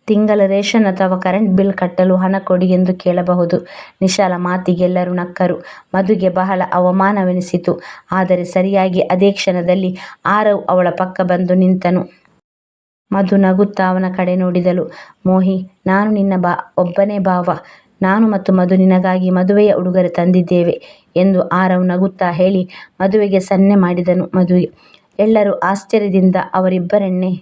ತಿಂಗಳ ರೇಷನ್ ಅಥವಾ ಕರೆಂಟ್ ಬಿಲ್ ಕಟ್ಟಲು ಹಣ ಕೊಡಿ ಎಂದು ಕೇಳಬಹುದು. ನಿಶಾಳ ಮಾತಿಗೆ ಎಲ್ಲರೂ ನಕ್ಕರು. ಮಧುಗೆ ಬಹಳ ಅವಮಾನವೆನಿಸಿತು. ಆದರೆ ಸರಿಯಾಗಿ ಅದೇ ಕ್ಷಣದಲ್ಲಿ ಆರವ್ ಅವಳ ಪಕ್ಕ ಬಂದು ನಿಂತನು. ಮಧು ನಗುತ್ತಾ ಅವನ ಕಡೆ ನೋಡಿದಳು. ಮೋಹಿ, ನಾನು ನಿನ್ನ ಒಬ್ಬನೇ ಭಾವ. ನಾನು ಮತ್ತು ಮಧು ನಿನಗಾಗಿ ಮದುವೆಯ ಉಡುಗೊರೆ ತಂದಿದ್ದೇವೆ ಎಂದು ಆರವ್ ನಗುತ್ತಾ ಹೇಳಿ ಮದುವೆಗೆ ಸನ್ನೆ ಮಾಡಿದನು. ಮದುವೆ ಎಲ್ಲರೂ ಆಶ್ಚರ್ಯದಿಂದ ಅವರಿಬ್ಬರನ್ನೇ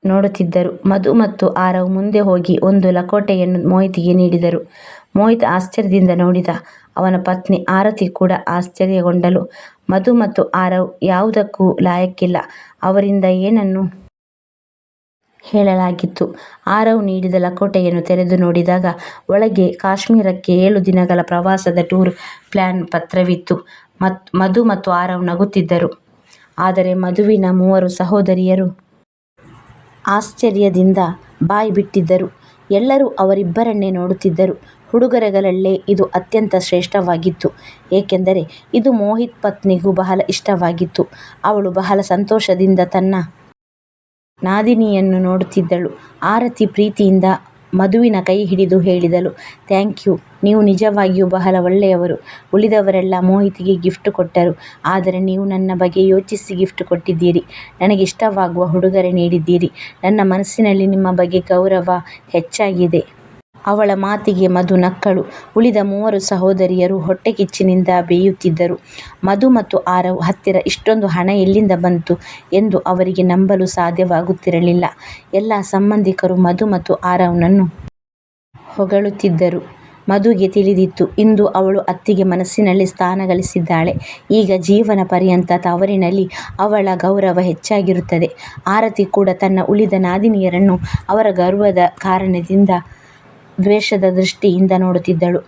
ನೋಡುತ್ತಿದ್ದರು. ಮಧು ಮತ್ತು ಆರವ್ ಮುಂದೆ ಹೋಗಿ ಒಂದು ಲಕೋಟೆಯನ್ನು ಮೋಹಿತ್ಗೆ ನೀಡಿದರು. ಮೋಹಿತ್ ಆಶ್ಚರ್ಯದಿಂದ ನೋಡಿದ. ಅವನ ಪತ್ನಿ ಆರತಿ ಕೂಡ ಆಶ್ಚರ್ಯಗೊಂಡಳು. ಮಧು ಮತ್ತು ಆರವ್ ಯಾವುದಕ್ಕೂ ಲಾಯಕ್ಕಿಲ್ಲ. ಅವರಿಂದ ಏನನ್ನು ಹೇಳಲಾಗಿತ್ತು? ಆರವ್ ನೀಡಿದ ಲಕೋಟೆಯನ್ನು ತೆರೆದು ನೋಡಿದಾಗ ಒಳಗೆ ಕಾಶ್ಮೀರಕ್ಕೆ 7 ದಿನಗಳ ಪ್ರವಾಸದ ಟೂರ್ ಪ್ಲಾನ್ ಪತ್ರವಿತ್ತು. ಮಧು ಮತ್ತು ಆರವ್ ನಗುತ್ತಿದ್ದರು. ಆದರೆ ಮಧುವಿನ 3 ಸಹೋದರಿಯರು ಆಶ್ಚರ್ಯದಿಂದ ಬಾಯಿ ಬಿಟ್ಟಿದ್ದರು. ಎಲ್ಲರೂ ಅವರಿಬ್ಬರನ್ನೇ ನೋಡುತ್ತಿದ್ದರು. ಉಡುಗೊರೆಗಳಲ್ಲೇ ಇದು ಅತ್ಯಂತ ಶ್ರೇಷ್ಠವಾಗಿತ್ತು. ಏಕೆಂದರೆ ಇದು ಮೋಹಿತ್ ಪತ್ನಿಗೂ ಬಹಳ ಇಷ್ಟವಾಗಿತ್ತು. ಅವಳು ಬಹಳ ಸಂತೋಷದಿಂದ ತನ್ನ ನಾದಿನಿಯನ್ನು ನೋಡುತ್ತಿದ್ದಳು. ಆರತಿ ಪ್ರೀತಿಯಿಂದ ಮಧುವಿನ ಕೈ ಹಿಡಿದು ಹೇಳಿದಳು, ಥ್ಯಾಂಕ್ ಯು. ನೀವು ನಿಜವಾಗಿಯೂ ಬಹಳ ಒಳ್ಳೆಯವರು. ಉಳಿದವರೆಲ್ಲ ಮೋಹಿತ್ಗೆ ಗಿಫ್ಟ್ ಕೊಟ್ಟರು. ಆದರೆ ನೀವು ನನ್ನ ಬಗ್ಗೆ ಯೋಚಿಸಿ ಗಿಫ್ಟ್ ಕೊಟ್ಟಿದ್ದೀರಿ. ನನಗೆ ಇಷ್ಟವಾಗುವ ಉಡುಗೊರೆ ನೀಡಿದ್ದೀರಿ. ನನ್ನ ಮನಸ್ಸಿನಲ್ಲಿ ನಿಮ್ಮ ಬಗ್ಗೆ ಗೌರವ ಹೆಚ್ಚಾಗಿದೆ. ಅವಳ ಮಾತಿಗೆ ಮಧು ನಕ್ಕಳು. ಉಳಿದ 3 ಸಹೋದರಿಯರು ಹೊಟ್ಟೆಕಿಚ್ಚಿನಿಂದ ಬೇಯುತ್ತಿದ್ದರು. ಮಧು ಮತ್ತು ಆರವ್ ಹತ್ತಿರ ಇಷ್ಟೊಂದು ಹಣ ಎಲ್ಲಿಂದ ಬಂತು ಎಂದು ಅವರಿಗೆ ನಂಬಲು ಸಾಧ್ಯವಾಗುತ್ತಿರಲಿಲ್ಲ. ಎಲ್ಲ ಸಂಬಂಧಿಕರು ಮಧು ಮತ್ತು ಆರವ್ನನ್ನು ಹೊಗಳುತ್ತಿದ್ದರು. ಮಧುಗೆ ತಿಳಿದಿತ್ತು, ಇಂದು ಅವಳು ಅತ್ತಿಗೆ ಮನಸ್ಸಿನಲ್ಲಿ ಸ್ಥಾನ ಗಳಿಸಿದ್ದಾಳೆ. ಈಗ ಜೀವನ ಪರ್ಯಂತ ತವರಿನಲ್ಲಿ ಅವಳ ಗೌರವ ಹೆಚ್ಚಾಗಿರುತ್ತದೆ. ಆರತಿ ಕೂಡ ತನ್ನ ಉಳಿದ ನಾದಿನಿಯರನ್ನು ಅವರ ಗೌರವದ ಕಾರಣದಿಂದ ದ್ವೇಷದ ದೃಷ್ಟಿಯಿಂದ ನೋಡುತ್ತಿದ್ದಳು.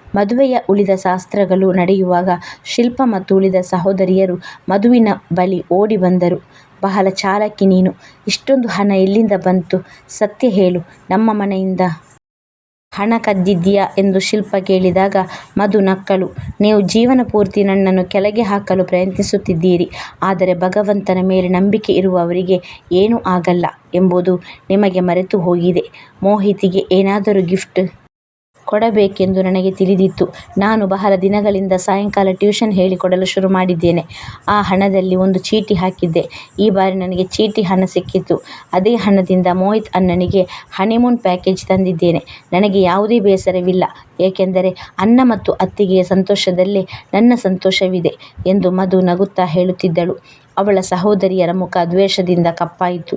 ಮದುವೆಯ ಉಳಿದ ಶಾಸ್ತ್ರಗಳು ನಡೆಯುವಾಗ ಶಿಲ್ಪಾ ಮತ್ತು ಉಳಿದ ಸಹೋದರಿಯರು ಮಧುವಿನ ಬಳಿ ಓಡಿ ಬಂದರು. ಬಹಳ ಚಾಲಾಕಿ ನೀನು. ಇಷ್ಟೊಂದು ಹಣ ಎಲ್ಲಿಂದ ಬಂತು? ಸತ್ಯ ಹೇಳು. ನಮ್ಮ ಮನೆಯಿಂದ ಹಣ ಕದ್ದಿದ್ದೀಯಾ ಎಂದು ಶಿಲ್ಪಾ ಕೇಳಿದಾಗ ಮಧು ನಕ್ಕಳು. ನೀವು ಜೀವನ ಪೂರ್ತಿ ನನ್ನನ್ನು ಕೆಳಗೆ ಹಾಕಲು ಪ್ರಯತ್ನಿಸುತ್ತಿದ್ದೀರಿ. ಆದರೆ ಭಗವಂತನ ಮೇಲೆ ನಂಬಿಕೆ ಇರುವವರಿಗೆ ಏನೂ ಆಗಲ್ಲ ಎಂಬುದು ನಿಮಗೆ ಮರೆತು ಹೋಗಿದೆ. ಮೋಹಿತ್ಗೆ ಏನಾದರೂ ಗಿಫ್ಟ್ ಕೊಡಬೇಕೆಂದು ನನಗೆ ತಿಳಿದಿತ್ತು. ನಾನು ಬಹಳ ದಿನಗಳಿಂದ ಸಾಯಂಕಾಲ ಟ್ಯೂಷನ್ ಹೇಳಿಕೊಡಲು ಶುರು ಮಾಡಿದ್ದೇನೆ. ಆ ಹಣದಲ್ಲಿ ಒಂದು ಚೀಟಿ ಹಾಕಿದ್ದೆ. ಈ ಬಾರಿ ನನಗೆ ಚೀಟಿ ಹಣ ಸಿಕ್ಕಿತು. ಅದೇ ಹಣದಿಂದ ಮೋಹಿತ್ ಅಣ್ಣನಿಗೆ ಹನಿಮೂನ್ ಪ್ಯಾಕೇಜ್ ತಂದಿದ್ದೇನೆ. ನನಗೆ ಯಾವುದೇ ಬೇಸರವಿಲ್ಲ, ಏಕೆಂದರೆ ಅಣ್ಣ ಮತ್ತು ಅತ್ತಿಗೆಯ ಸಂತೋಷದಲ್ಲೇ ನನ್ನ ಸಂತೋಷವಿದೆ ಎಂದು ಮಧು ನಗುತ್ತಾ ಹೇಳುತ್ತಿದ್ದಳು. ಅವಳ ಸಹೋದರಿಯರ ಮುಖ ದ್ವೇಷದಿಂದ ಕಪ್ಪಾಯಿತು.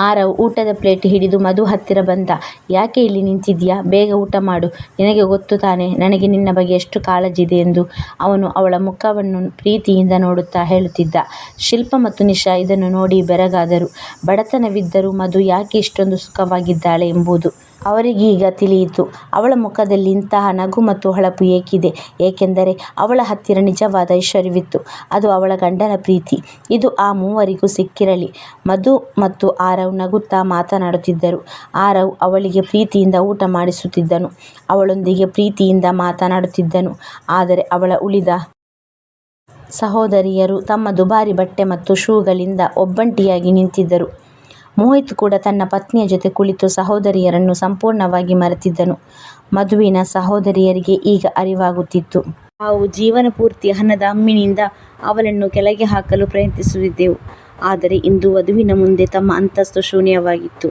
ಆರವ್ ಊಟದ ಪ್ಲೇಟ್ ಹಿಡಿದು ಮಧು ಹತ್ತಿರ ಬಂದ. ಯಾಕೆ ಇಲ್ಲಿ ನಿಂತಿದ್ಯಾ? ಬೇಗ ಊಟ ಮಾಡು. ನಿನಗೆ ಗೊತ್ತು ತಾನೆ ನನಗೆ ನಿನ್ನ ಬಗ್ಗೆ ಎಷ್ಟು ಕಾಳಜಿದೆ ಎಂದು ಅವನು ಅವಳ ಮುಖವನ್ನು ಪ್ರೀತಿಯಿಂದ ನೋಡುತ್ತಾ ಹೇಳುತ್ತಿದ್ದ. ಶಿಲ್ಪ ಮತ್ತು ನಿಶಾ ಇದನ್ನು ನೋಡಿ ಬೆರಗಾದರು. ಬಡತನವಿದ್ದರೂ ಮಧು ಯಾಕೆ ಇಷ್ಟೊಂದು ಸುಖವಾಗಿದ್ದಾಳೆ ಎಂಬುದು ಅವರಿಗೀಗ ತಿಳಿಯಿತು. ಅವಳ ಮುಖದಲ್ಲಿ ಇಂತಹ ನಗು ಮತ್ತು ಹೊಳಪು ಏಕಿದೆ, ಏಕೆಂದರೆ ಅವಳ ಹತ್ತಿರ ನಿಜವಾದ ಐಶ್ವರ್ಯವಿತ್ತು. ಅದು ಅವಳ ಗಂಡನ ಪ್ರೀತಿ. ಇದು ಆ ಮೂವರಿಗೂ ಸಿಕ್ಕಿರಲಿ. ಮಧು ಮತ್ತು ಆರವ್ ನಗುತ್ತಾ ಮಾತನಾಡುತ್ತಿದ್ದರು. ಆರವ್ ಅವಳಿಗೆ ಪ್ರೀತಿಯಿಂದ ಊಟ ಮಾಡಿಸುತ್ತಿದ್ದನು, ಅವಳೊಂದಿಗೆ ಪ್ರೀತಿಯಿಂದ ಮಾತನಾಡುತ್ತಿದ್ದನು. ಆದರೆ ಅವಳ ಉಳಿದ ಸಹೋದರಿಯರು ತಮ್ಮ ದುಬಾರಿ ಬಟ್ಟೆ ಮತ್ತು ಶೂಗಳಿಂದ ಒಬ್ಬಂಟಿಯಾಗಿ ನಿಂತಿದ್ದರು. ಮೋಹಿತ್ ಕೂಡ ತನ್ನ ಪತ್ನಿಯ ಜೊತೆ ಕುಳಿತು ಸಹೋದರಿಯರನ್ನು ಸಂಪೂರ್ಣವಾಗಿ ಮರೆತಿದ್ದನು. ಮಧುವಿನ ಸಹೋದರಿಯರಿಗೆ ಈಗ ಅರಿವಾಗುತ್ತಿತ್ತು. ನಾವು ಜೀವನ ಪೂರ್ತಿ ಹಣದ ಅಮ್ಮಿನಿಂದ ಅವಳನ್ನು ಕೆಳಗೆ ಹಾಕಲು ಪ್ರಯತ್ನಿಸುತ್ತಿದ್ದೆವು. ಆದರೆ ಇಂದು ವಧುವಿನ ಮುಂದೆ ತಮ್ಮ ಅಂತಸ್ತು ಶೂನ್ಯವಾಗಿತ್ತು.